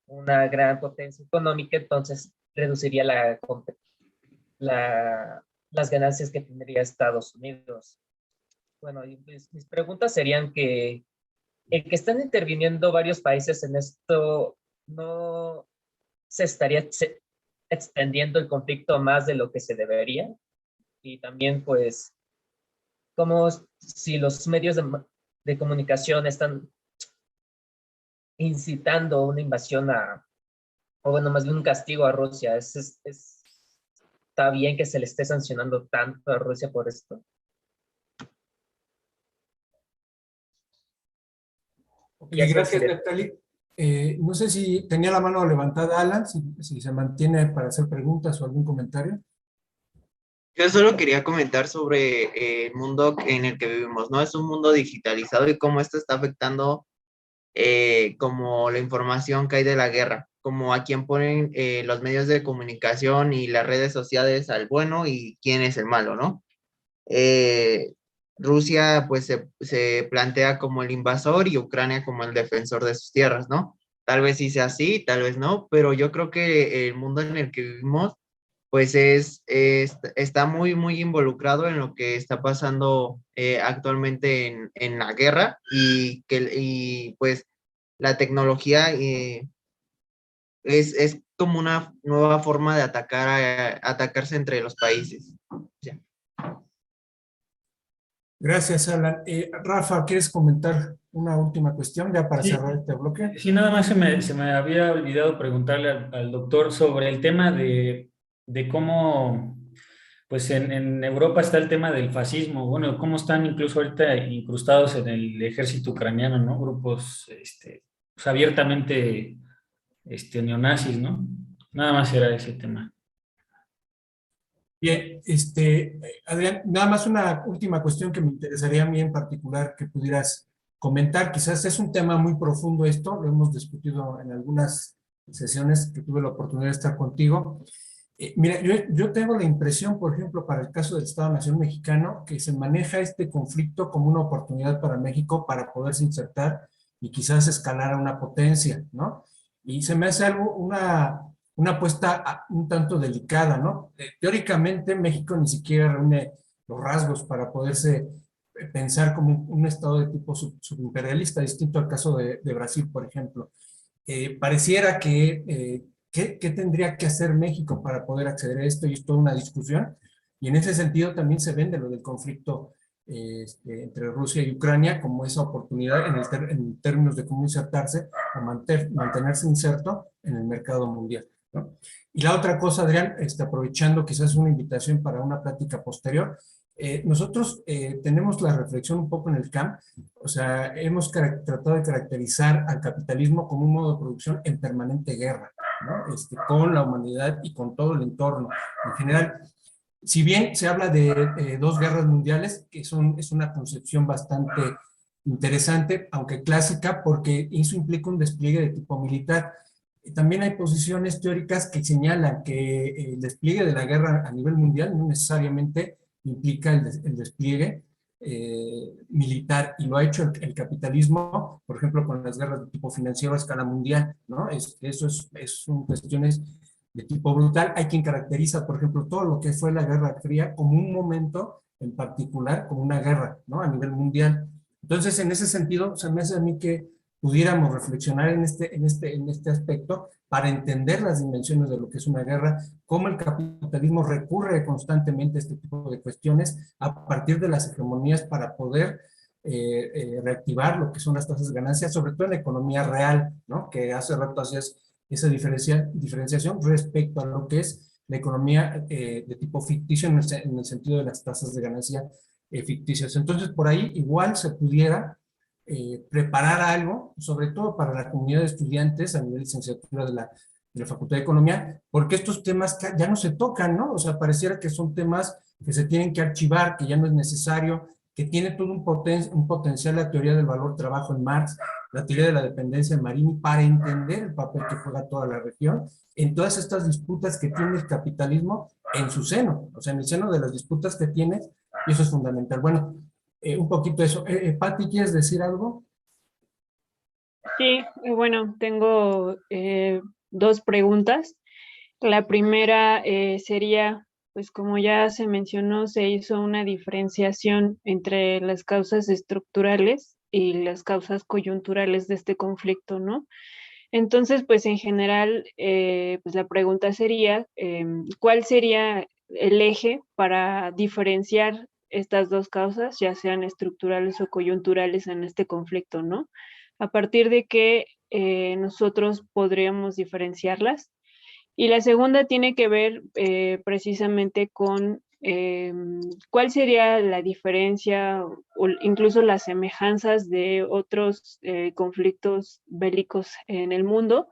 una gran potencia económica, entonces reduciría las ganancias que tendría Estados Unidos. Bueno, y mis preguntas serían que el que están interviniendo varios países en esto, ¿no se estaría extendiendo el conflicto más de lo que se debería? Y también, pues, como si los medios de comunicación están incitando una invasión o bueno, más bien un castigo a Rusia. ¿Está bien que se le esté sancionando tanto a Rusia por esto? Ok, gracias, Natalie. No sé si tenía la mano levantada Alan, si se mantiene para hacer preguntas o algún comentario. Yo solo quería comentar sobre el mundo en el que vivimos, ¿no? Es un mundo digitalizado y cómo esto está afectando como la información que hay de la guerra, como a quién ponen los medios de comunicación y las redes sociales al bueno y quién es el malo, ¿no? Eh, Rusia pues se plantea como el invasor y Ucrania como el defensor de sus tierras, ¿no? Tal vez sí sea así, tal vez no, pero yo creo que el mundo en el que vivimos pues está muy, muy involucrado en lo que está pasando actualmente en la guerra y pues la tecnología es como una nueva forma de atacarse entre los países. Ya. Gracias, Alan. Rafa, ¿quieres comentar una última cuestión ya para Sí, cerrar este bloque? sí, nada más se me había olvidado preguntarle al doctor sobre el tema de cómo, pues en Europa está el tema del fascismo, bueno, cómo están incluso ahorita incrustados en el ejército ucraniano, ¿no? Grupos, pues abiertamente, neonazis, ¿no? Nada más era ese tema. Bien, Adrián, nada más una última cuestión que me interesaría a mí en particular que pudieras comentar. Quizás es un tema muy profundo esto, lo hemos discutido en algunas sesiones que tuve la oportunidad de estar contigo. Mira, yo tengo la impresión, por ejemplo, para el caso del Estado-Nación mexicano, que se maneja este conflicto como una oportunidad para México para poderse insertar y quizás escalar a una potencia, ¿no? Y se me hace algo, una apuesta un tanto delicada, ¿no? Teóricamente México ni siquiera reúne los rasgos para poderse pensar como un estado de tipo subimperialista, distinto al caso de Brasil, por ejemplo. Pareciera que, ¿qué tendría que hacer México para poder acceder a esto? Y es toda una discusión. Y en ese sentido también se vende lo del conflicto entre Rusia y Ucrania como esa oportunidad en términos de cómo insertarse o mantenerse inserto en el mercado mundial, ¿no? Y la otra cosa, Adrián, aprovechando quizás una invitación para una plática posterior, nosotros tenemos la reflexión un poco en el CAM, o sea, hemos tratado de caracterizar al capitalismo como un modo de producción en permanente guerra, ¿no? Con la humanidad y con todo el entorno. En general, si bien se habla de dos guerras mundiales, que es una concepción bastante interesante, aunque clásica, porque eso implica un despliegue de tipo militar. También hay posiciones teóricas que señalan que el despliegue de la guerra a nivel mundial no necesariamente implica el despliegue militar, y lo ha hecho el capitalismo, por ejemplo, con las guerras de tipo financiero a escala mundial, ¿no? Eso son cuestiones de tipo brutal. Hay quien caracteriza, por ejemplo, todo lo que fue la Guerra Fría como un momento en particular, como una guerra, ¿no? A nivel mundial. Entonces, en ese sentido, se me hace a mí que pudiéramos reflexionar en este aspecto para entender las dimensiones de lo que es una guerra, cómo el capitalismo recurre constantemente a este tipo de cuestiones a partir de las hegemonías para poder reactivar lo que son las tasas de ganancia, sobre todo en la economía real, ¿no? Que hace rato hacías esa diferenciación respecto a lo que es la economía de tipo ficticio en el sentido de las tasas de ganancia ficticias. Entonces, por ahí igual se pudiera preparar algo, sobre todo para la comunidad de estudiantes a nivel de licenciatura de la Facultad de Economía, porque estos temas ya no se tocan, ¿no? O sea, pareciera que son temas que se tienen que archivar, que ya no es necesario, que tiene todo un potencial la teoría del valor trabajo en Marx, la teoría de la dependencia en Marini, para entender el papel que juega toda la región en todas estas disputas que tiene el capitalismo en su seno, o sea, en el seno de las disputas que tiene, y eso es fundamental. Bueno, un poquito eso. Pati, ¿quieres decir algo? Sí, bueno, tengo dos preguntas. La primera sería, pues como ya se mencionó, se hizo una diferenciación entre las causas estructurales y las causas coyunturales de este conflicto, ¿no? Entonces, pues en general, pues la pregunta sería, ¿cuál sería el eje para diferenciar estas dos causas, ya sean estructurales o coyunturales en este conflicto, ¿no? A partir de que nosotros podríamos diferenciarlas. Y la segunda tiene que ver precisamente con ¿cuál sería la diferencia o incluso las semejanzas de otros conflictos bélicos en el mundo?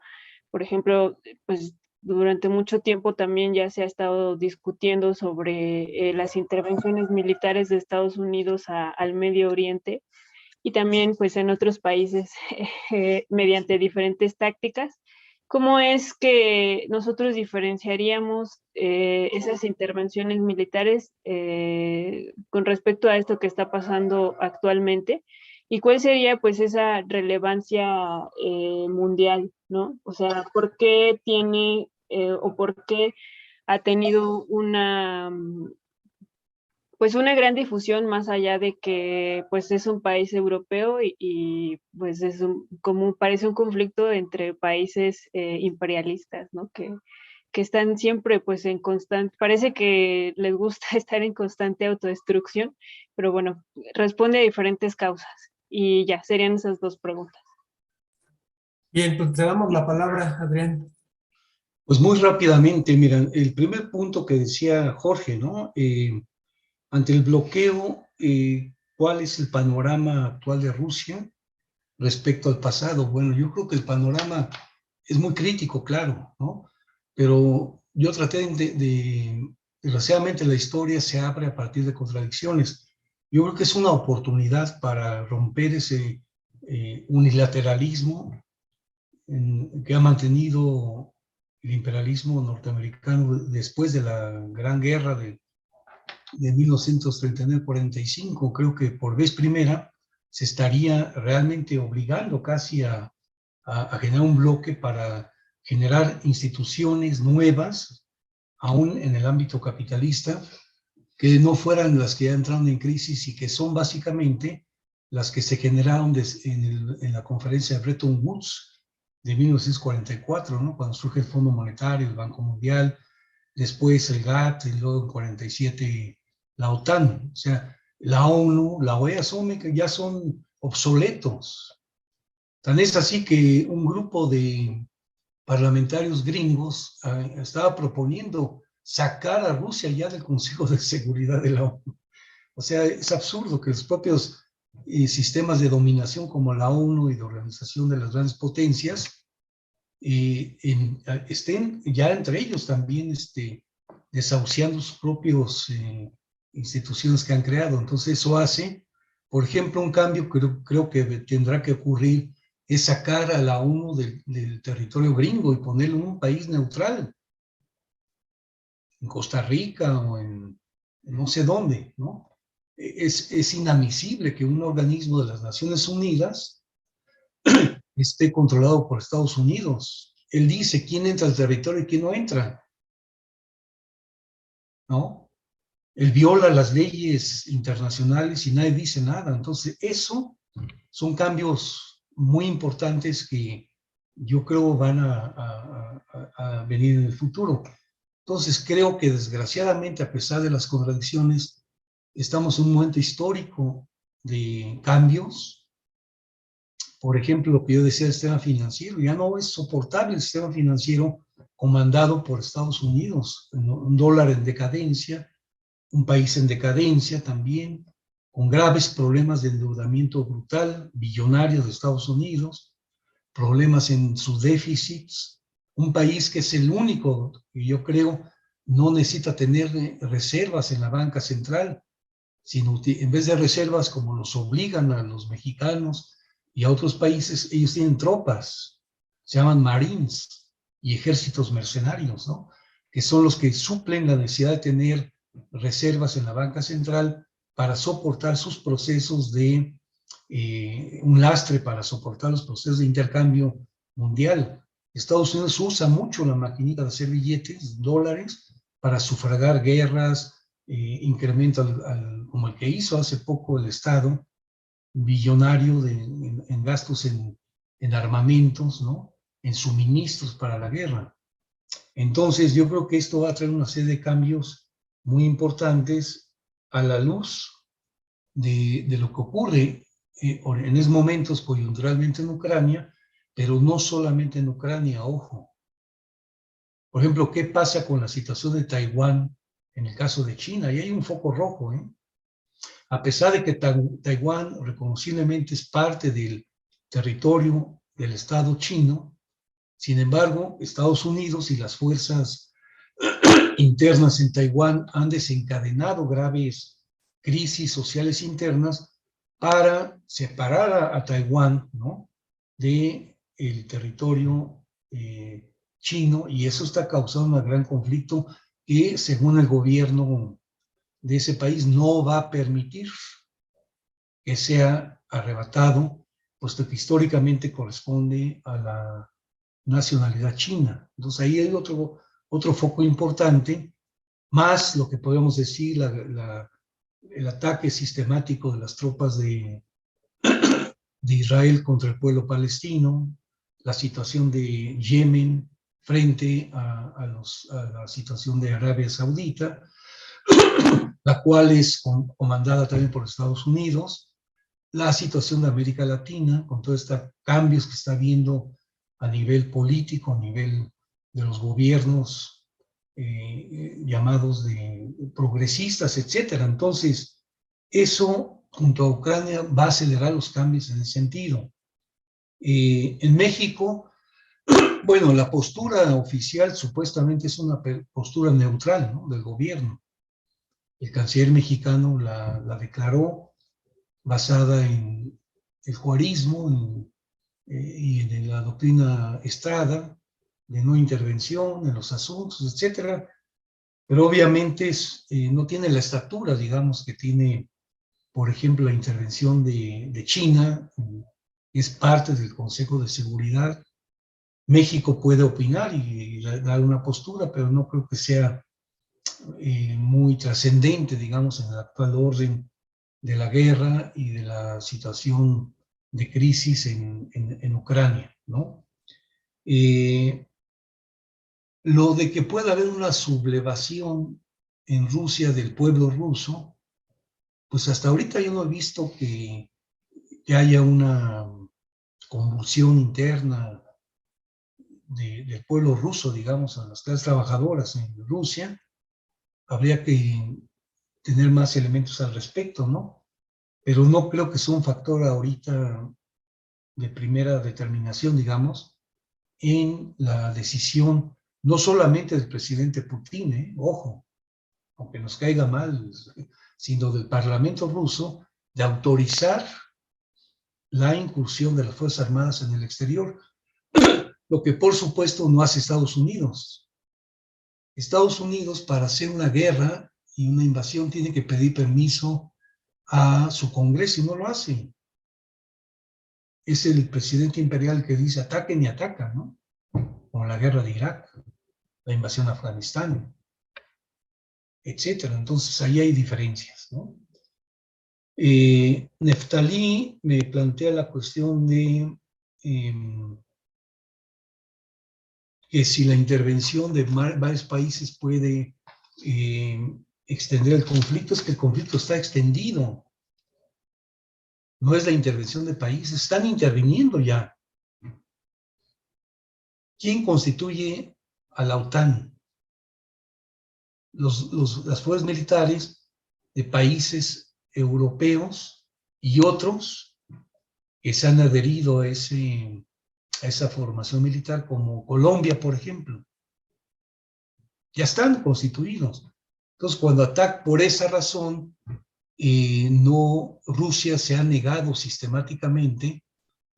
Por ejemplo, pues durante mucho tiempo también ya se ha estado discutiendo sobre las intervenciones militares de Estados Unidos al Medio Oriente y también pues en otros países mediante diferentes tácticas. ¿Cómo es que nosotros diferenciaríamos esas intervenciones militares con respecto a esto que está pasando actualmente? ¿Y cuál sería pues esa relevancia mundial, ¿no? O sea, ¿por qué tiene o por qué ha tenido pues una gran difusión más allá de que pues es un país europeo y pues es como parece un conflicto entre países imperialistas, ¿no? Que están siempre pues en constante, parece que les gusta estar en constante autodestrucción, pero bueno, responde a diferentes causas y ya, serían esas dos preguntas. Bien, pues te damos la palabra, Adrián. Pues muy rápidamente, miren, el primer punto que decía Jorge, ¿no? Ante el bloqueo, ¿cuál es el panorama actual de Rusia respecto al pasado? Bueno, yo creo que el panorama es muy crítico, claro, ¿no? Pero yo traté desgraciadamente la historia se abre a partir de contradicciones. Yo creo que es una oportunidad para romper ese unilateralismo que ha mantenido el imperialismo norteamericano después de la Gran Guerra de 1939-45. Creo que por vez primera se estaría realmente obligando casi a generar un bloque para generar instituciones nuevas, aún en el ámbito capitalista, que no fueran las que ya entraron en crisis y que son básicamente las que se generaron en la conferencia de Bretton Woods de 1944, ¿no? Cuando surge el Fondo Monetario, el Banco Mundial, después el GATT, y luego en 47 la OTAN. O sea, la ONU, la OEA ya son obsoletos. Tan es así que un grupo de parlamentarios gringos estaba proponiendo sacar a Rusia ya del Consejo de Seguridad de la ONU. O sea, es absurdo que los propios sistemas de dominación como la ONU y de organización de las grandes potencias estén ya entre ellos también desahuciando sus propios instituciones que han creado. Entonces eso hace, por ejemplo, un cambio que creo que tendrá que ocurrir es sacar a la ONU del territorio gringo y ponerlo en un país neutral, en Costa Rica o en no sé dónde, ¿no? Es inadmisible que un organismo de las Naciones Unidas esté controlado por Estados Unidos. Él dice quién entra al territorio y quién no entra, ¿no? Él viola las leyes internacionales y nadie dice nada. Entonces, eso son cambios muy importantes que yo creo van a venir en el futuro. Entonces, creo que desgraciadamente, a pesar de las contradicciones, estamos en un momento histórico de cambios. Por ejemplo, lo que yo decía del sistema financiero, ya no es soportable el sistema financiero comandado por Estados Unidos, un dólar en decadencia, un país en decadencia también, con graves problemas de endeudamiento brutal, billonario de Estados Unidos, problemas en sus déficits, un país que es el único, que yo creo, no necesita tener reservas en la banca central, sino en vez de reservas como los obligan a los mexicanos y a otros países, ellos tienen tropas, se llaman Marines y ejércitos mercenarios, ¿no? Que son los que suplen la necesidad de tener reservas en la banca central para soportar sus procesos de un lastre para soportar los procesos de intercambio mundial. Estados Unidos usa mucho la maquinita de hacer billetes, dólares, para sufragar guerras, incremento como el que hizo hace poco el Estado, billonario en gastos en armamentos, ¿no? En suministros para la guerra. Entonces, yo creo que esto va a traer una serie de cambios muy importantes a la luz de lo que ocurre en esos momentos coyunturalmente en Ucrania, pero no solamente en Ucrania, ojo. Por ejemplo, ¿qué pasa con la situación de Taiwán en el caso de China, y hay un foco rojo, ¿eh? A pesar de que Taiwán reconociblemente es parte del territorio del Estado chino, sin embargo, Estados Unidos y las fuerzas internas en Taiwán han desencadenado graves crisis sociales internas para separar a Taiwán, ¿no?, de el territorio chino, y eso está causando un gran conflicto que, según el gobierno de ese país, no va a permitir que sea arrebatado, puesto que históricamente corresponde a la nacionalidad china. Entonces ahí hay otro foco importante, más lo que podemos decir, el ataque sistemático de las tropas de Israel contra el pueblo palestino, la situación de Yemen frente a la situación de Arabia Saudita, la cual es comandada también por Estados Unidos, la situación de América Latina, con todos estos cambios que está habiendo a nivel político, a nivel de los gobiernos llamados de progresistas, etcétera. Entonces, eso junto a Ucrania va a acelerar los cambios en ese sentido. En México, bueno, la postura oficial supuestamente es una postura neutral, ¿no?, del gobierno. El canciller mexicano la declaró basada en el juarismo y en la doctrina Estrada, de no intervención en los asuntos, etcétera, pero obviamente no tiene la estatura, digamos, que tiene, por ejemplo, la intervención de China, es parte del Consejo de Seguridad. México puede opinar y dar una postura, pero no creo que sea muy trascendente, digamos, en el actual orden de la guerra y de la situación de crisis en Ucrania, ¿no? Lo de que pueda haber una sublevación en Rusia del pueblo ruso, pues hasta ahorita yo no he visto que haya una convulsión interna del pueblo ruso, digamos, a las clases trabajadoras en Rusia. Habría que tener más elementos al respecto, ¿no? Pero no creo que sea un factor ahorita de primera determinación, digamos, en la decisión, no solamente del presidente Putin, ojo, aunque nos caiga mal, sino del Parlamento ruso, de autorizar la incursión de las Fuerzas Armadas en el exterior, lo que por supuesto no hace Estados Unidos. Estados Unidos, para hacer una guerra y una invasión, tiene que pedir permiso a su Congreso y no lo hace. Es el presidente imperial que dice ataquen y atacan, ¿no? Como la guerra de Irak, la invasión a Afganistán, etcétera. Entonces ahí hay diferencias, ¿no? Neftalí me plantea la cuestión de que si la intervención de varios países puede extender el conflicto, es que el conflicto está extendido. No es la intervención de países, están interviniendo ya. ¿Quién constituye a la OTAN? Las fuerzas militares de países europeos y otros que se han adherido a esa formación militar, como Colombia, por ejemplo. Ya están constituidos. Entonces, cuando atacan por esa razón, Rusia se ha negado sistemáticamente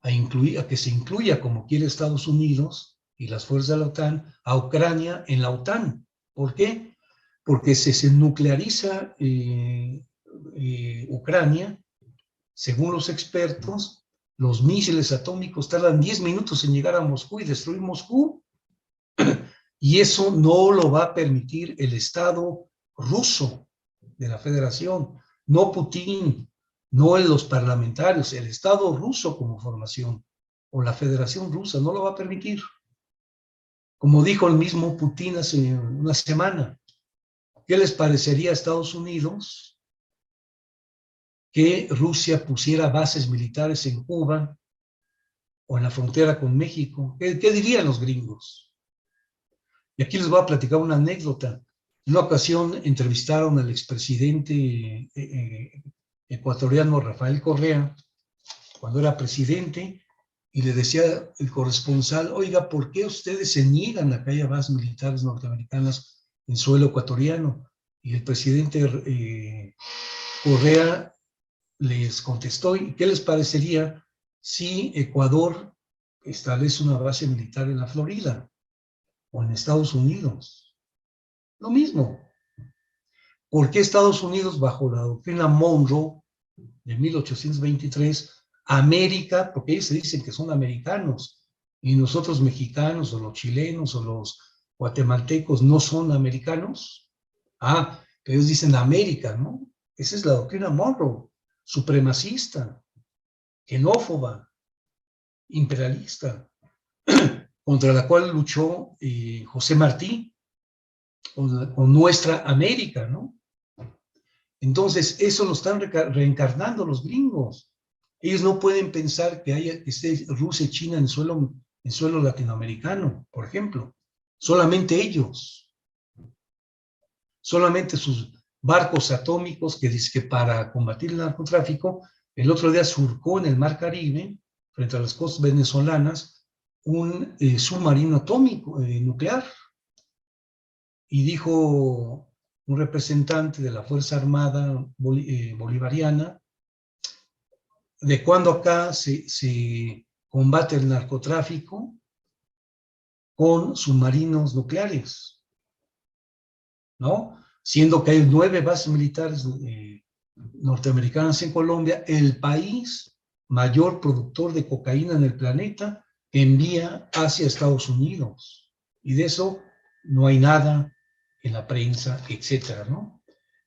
a que se incluya, como quiere Estados Unidos y las fuerzas de la OTAN, a Ucrania en la OTAN. ¿Por qué? Porque se nucleariza Ucrania, según los expertos, los misiles atómicos tardan 10 minutos en llegar a Moscú y destruir Moscú, y eso no lo va a permitir el Estado ruso de la Federación, no Putin, no los parlamentarios, el Estado ruso como formación, o la Federación Rusa, no lo va a permitir. Como dijo el mismo Putin hace una semana, ¿qué les parecería a Estados Unidos que Rusia pusiera bases militares en Cuba o en la frontera con México? ¿Qué dirían los gringos? Y aquí les voy a platicar una anécdota. En una ocasión entrevistaron al expresidente ecuatoriano Rafael Correa, cuando era presidente, y le decía el corresponsal, oiga, ¿por qué ustedes se niegan a que haya bases militares norteamericanas en suelo ecuatoriano? Y el presidente Correa les contestó, ¿y qué les parecería si Ecuador establece una base militar en la Florida o en Estados Unidos? Lo mismo. ¿Por qué Estados Unidos, bajo la doctrina Monroe de 1823, América, porque ellos se dicen que son americanos, y nosotros mexicanos, o los chilenos, o los guatemaltecos, no son americanos? Ah, pero ellos dicen América, ¿no? Esa es la doctrina Monroe, supremacista, xenófoba, imperialista, contra la cual luchó José Martí, con nuestra América, ¿no? Entonces, eso lo están reencarnando los gringos. Ellos no pueden pensar que esté Rusia y China en suelo latinoamericano, por ejemplo. Solamente ellos. Solamente sus barcos atómicos que dice que para combatir el narcotráfico, el otro día surcó en el Mar Caribe, frente a las costas venezolanas, un submarino atómico nuclear. Y dijo un representante de la Fuerza Armada Bolivariana, de cuando acá se combate el narcotráfico con submarinos nucleares, ¿no? Siendo que hay 9 bases militares norteamericanas en Colombia, el país mayor productor de cocaína en el planeta, que envía hacia Estados Unidos. Y de eso no hay nada en la prensa, etcétera, ¿no?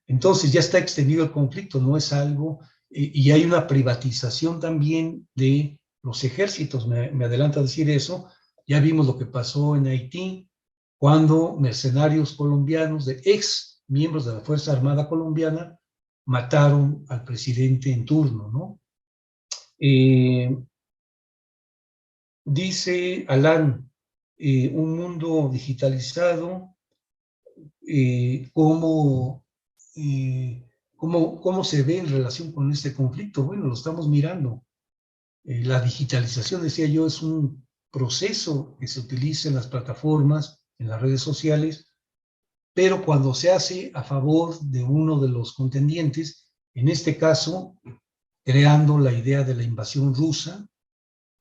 Entonces ya está extendido el conflicto, no es algo, y hay una privatización también de los ejércitos, me adelanto a decir eso. Ya vimos lo que pasó en Haití, cuando mercenarios colombianos, de ex miembros de la Fuerza Armada colombiana, mataron al presidente en turno, ¿no? Dice Alan, un mundo digitalizado, ¿cómo se ve en relación con este conflicto? Bueno, lo estamos mirando. La digitalización, decía yo, es un proceso que se utiliza en las plataformas, en las redes sociales, pero cuando se hace a favor de uno de los contendientes, en este caso, creando la idea de la invasión rusa,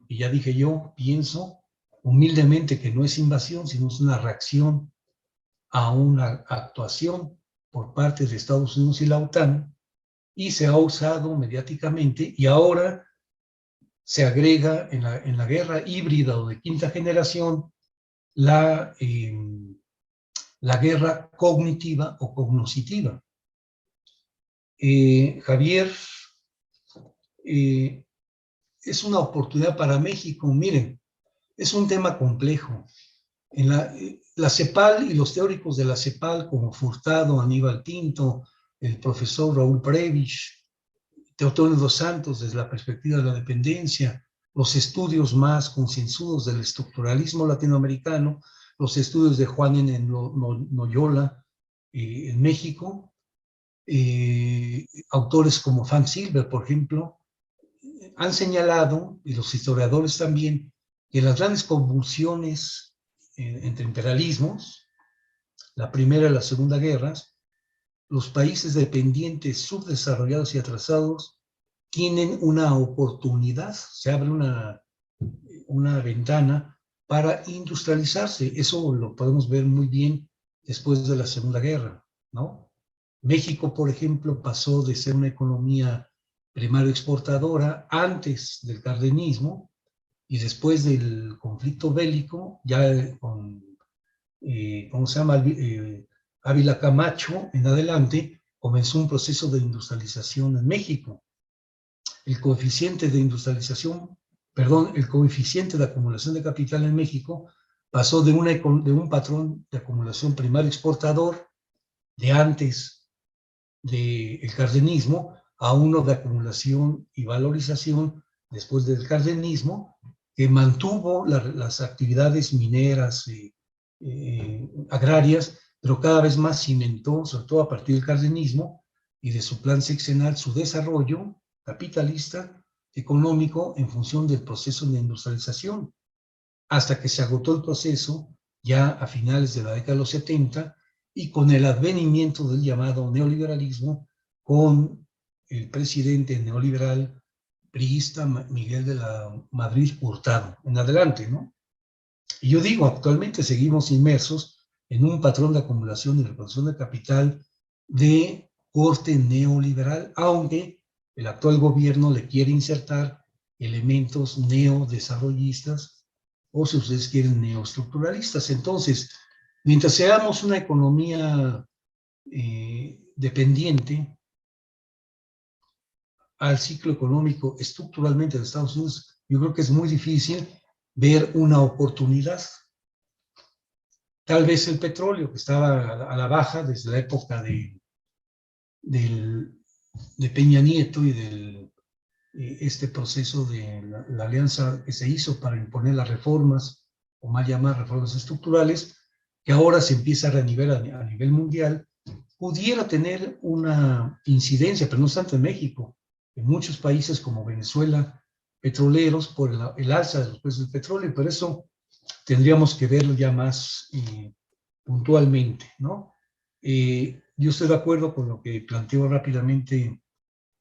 y ya dije yo, pienso humildemente que no es invasión, sino es una reacción a una actuación por parte de Estados Unidos y la OTAN, y se ha usado mediáticamente, y ahora se agrega en la guerra híbrida o de quinta generación la guerra cognitiva o cognoscitiva. Javier, es una oportunidad para México. Miren, es un tema complejo. En la CEPAL y los teóricos de la CEPAL, como Furtado, Aníbal Pinto, el profesor Raúl Prebisch, Teotonio dos Santos, desde la perspectiva de la dependencia, los estudios más concienzudos del estructuralismo latinoamericano, los estudios de Juan N. Noyola en México, autores como Frank Silver, por ejemplo, han señalado, y los historiadores también, que las grandes convulsiones entre imperialismos, la Primera y la Segunda Guerras, los países dependientes, subdesarrollados y atrasados, tienen una oportunidad, se abre una ventana para industrializarse. Eso lo podemos ver muy bien después de la Segunda Guerra, ¿no? México, por ejemplo, pasó de ser una economía primario exportadora antes del cardenismo, y después del conflicto bélico, ya con, ¿cómo se llama? Ávila Camacho en adelante, comenzó un proceso de industrialización en México. El coeficiente de industrialización, perdón, el coeficiente de acumulación de capital en México pasó de un patrón de acumulación primario exportador de antes del cardenismo a uno de acumulación y valorización después del cardenismo, que mantuvo las actividades mineras agrarias, pero cada vez más cimentó, sobre todo a partir del cardenismo y de su plan sexenal, su desarrollo capitalista, económico, en función del proceso de industrialización, hasta que se agotó el proceso ya a finales de la década de los 70 y con el advenimiento del llamado neoliberalismo, con el presidente neoliberal priista Miguel de la Madrid Hurtado en adelante, ¿no? Y yo digo, actualmente seguimos inmersos en un patrón de acumulación y reproducción de capital de corte neoliberal, aunque el actual gobierno le quiere insertar elementos neodesarrollistas o, si ustedes quieren, neoestructuralistas. Entonces, mientras seamos una economía dependiente al ciclo económico estructuralmente de Estados Unidos, yo creo que es muy difícil ver una oportunidad. Tal vez el petróleo, que estaba a la baja desde la época de Peña Nieto y del este proceso de la alianza que se hizo para imponer las reformas, o mal llamadas reformas estructurales, que ahora se empieza a reanivar a nivel mundial, pudiera tener una incidencia, pero no tanto en México, en muchos países como Venezuela, petroleros, por el alza de los precios del petróleo, y por eso tendríamos que verlo ya más puntualmente, ¿no? Yo estoy de acuerdo con lo que planteó rápidamente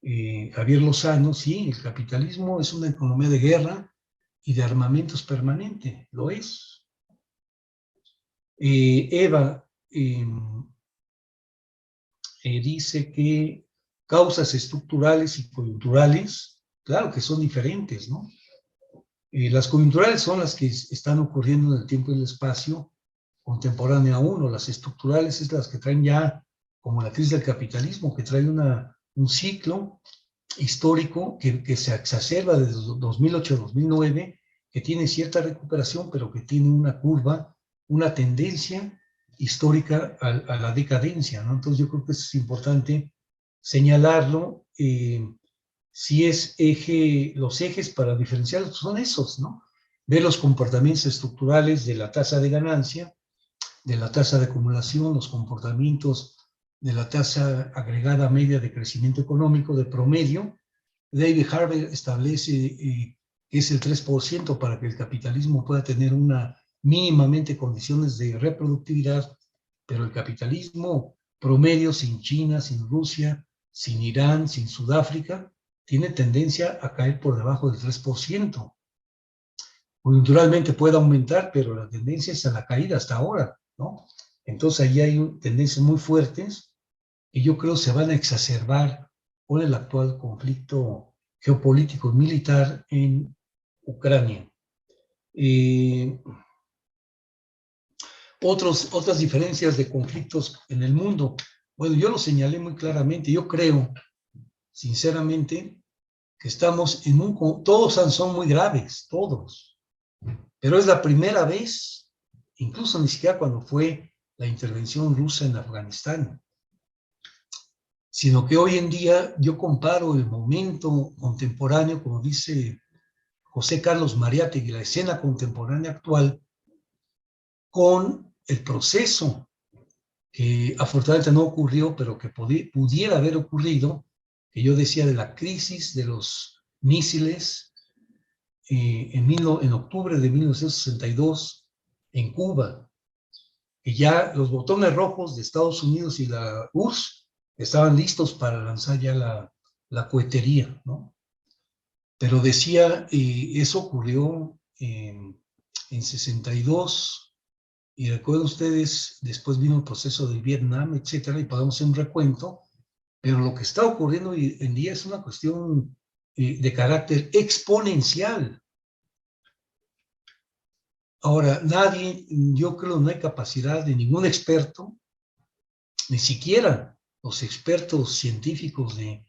Javier Lozano. Sí, el capitalismo es una economía de guerra y de armamentos permanente, lo es. Eva dice que causas estructurales y coyunturales, claro que son diferentes, ¿no? Las coyunturales son las que están ocurriendo en el tiempo y el espacio contemporáneo a uno. Las estructurales es las que traen ya, como la crisis del capitalismo, que trae un ciclo histórico que se exacerba desde 2008-2009, que tiene cierta recuperación, pero que tiene una curva, una tendencia histórica a la decadencia, ¿no? Entonces yo creo que es importante señalarlo. Si es los ejes para diferenciarlos son esos, ¿no? Ver los comportamientos estructurales de la tasa de ganancia, de la tasa de acumulación, los comportamientos de la tasa agregada media de crecimiento económico de promedio. David Harvey establece que es el 3% para que el capitalismo pueda tener mínimamente condiciones de reproductividad, pero el capitalismo promedio sin China, sin Rusia, sin Irán, sin Sudáfrica, tiene tendencia a caer por debajo del 3%. Coyunturalmente puede aumentar, pero la tendencia es a la caída hasta ahora, ¿no? Entonces ahí hay tendencias muy fuertes que yo creo se van a exacerbar por el actual conflicto geopolítico y militar en Ucrania. Otras diferencias de conflictos en el mundo. Bueno, yo lo señalé muy claramente. Yo creo, sinceramente, que estamos todos son muy graves, todos. Pero es la primera vez, incluso ni siquiera cuando fue la intervención rusa en Afganistán, sino que hoy en día yo comparo el momento contemporáneo, como dice José Carlos Mariátegui, la escena contemporánea actual, con el proceso que afortunadamente no ocurrió, pero que pudiera haber ocurrido, que yo decía de la crisis de los misiles en octubre de 1962 en Cuba, que ya los botones rojos de Estados Unidos y la URSS estaban listos para lanzar ya la cohetería, ¿no? Pero decía, eso ocurrió en 62, y recuerden ustedes, después vino el proceso de Vietnam, etcétera, y podemos hacer un recuento, pero lo que está ocurriendo hoy en día es una cuestión de carácter exponencial. Ahora, yo creo no hay capacidad de ningún experto, ni siquiera los expertos científicos de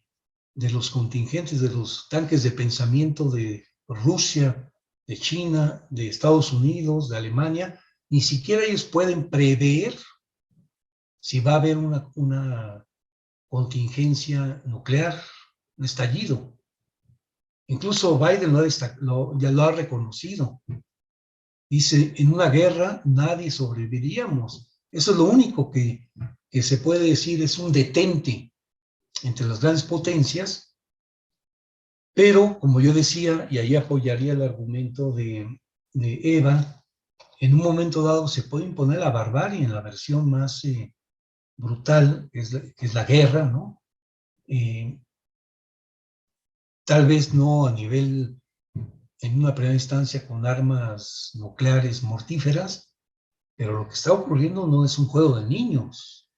los contingentes, de los tanques de pensamiento de Rusia, de China, de Estados Unidos, de Alemania, ni siquiera ellos pueden prever si va a haber una contingencia nuclear, un estallido. Incluso Biden ya lo ha reconocido. Dice, en una guerra nadie sobreviviríamos. Eso es lo único que se puede decir, es un detente entre las grandes potencias, pero como yo decía, y ahí apoyaría el argumento de Eva, en un momento dado se puede imponer la barbarie en la versión más brutal, que es la guerra, ¿no? Tal vez no a nivel, en una primera instancia, con armas nucleares mortíferas, pero lo que está ocurriendo no es un juego de niños.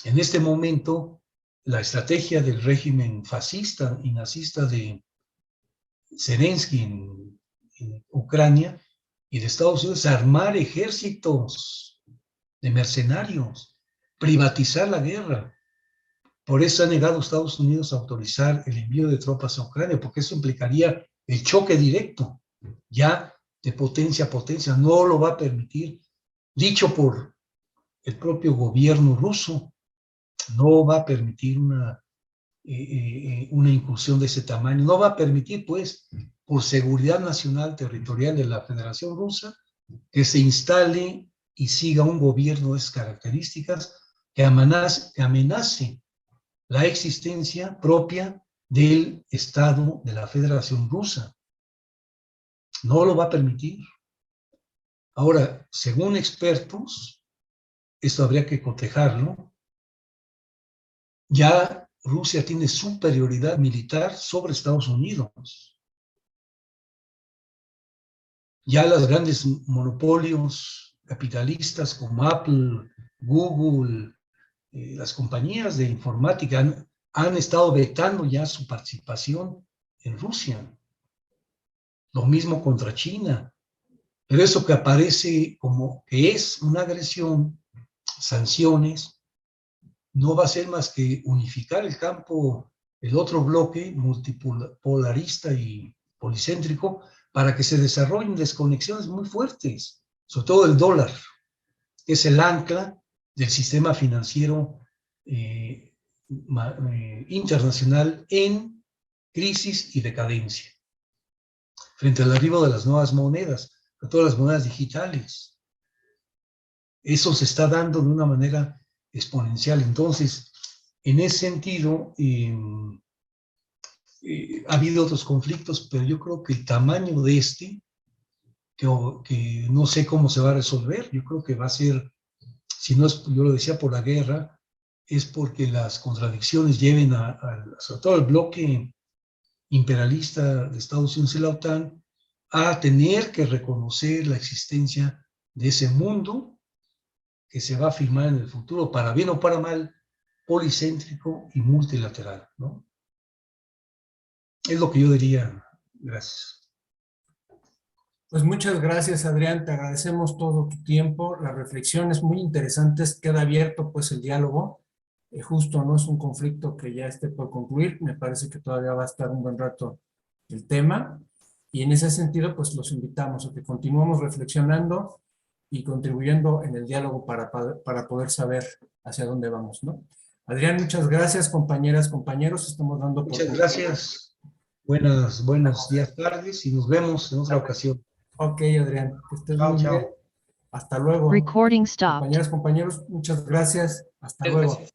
En este momento, la estrategia del régimen fascista y nazista de Zelensky en Ucrania y de Estados Unidos es armar ejércitos de mercenarios, privatizar la guerra. Por eso ha negado Estados Unidos a autorizar el envío de tropas a Ucrania, porque eso implicaría el choque directo, ya de potencia a potencia. No lo va a permitir, dicho por el propio gobierno ruso, no va a permitir una incursión de ese tamaño. No va a permitir, pues, por seguridad nacional territorial de la Federación Rusa, que se instale y siga un gobierno de esas características que amenace la existencia propia del Estado de la Federación Rusa. No lo va a permitir. Ahora, según expertos, esto habría que cotejarlo, ya Rusia tiene superioridad militar sobre Estados Unidos. Ya los grandes monopolios capitalistas como Apple, Google, las compañías de informática han estado vetando ya su participación en Rusia. Lo mismo contra China. Pero eso que aparece como que es una agresión, sanciones, no va a ser más que unificar el campo, el otro bloque multipolarista y policéntrico, para que se desarrollen desconexiones muy fuertes, sobre todo el dólar, que es el ancla del sistema financiero internacional en crisis y decadencia, frente al arribo de las nuevas monedas, de todas las monedas digitales. Eso se está dando de una manera exponencial. Entonces, en ese sentido, ha habido otros conflictos, pero yo creo que el tamaño de este, que no sé cómo se va a resolver, yo creo que va a ser, si no es, yo lo decía, por la guerra, es porque las contradicciones lleven sobre todo al bloque imperialista de Estados Unidos y la OTAN a tener que reconocer la existencia de ese mundo que se va a firmar en el futuro, para bien o para mal, policéntrico y multilateral, ¿no? Es lo que yo diría. Gracias. Pues muchas gracias, Adrián, te agradecemos todo tu tiempo, las reflexiones muy interesantes, queda abierto pues el diálogo, justo no es un conflicto que ya esté por concluir, me parece que todavía va a estar un buen rato el tema, y en ese sentido pues los invitamos a que continuemos reflexionando y contribuyendo en el diálogo para poder saber hacia dónde vamos, ¿no? Adrián, muchas gracias, compañeras, compañeros, estamos dando por... Muchas gracias, buenos días, tardes, y nos vemos en otra ocasión. Ok, Adrián, que estés Chao, muy chao. bien. Hasta luego. Recording stopped. Compañeras, compañeros, muchas gracias. Hasta Muchas luego. gracias.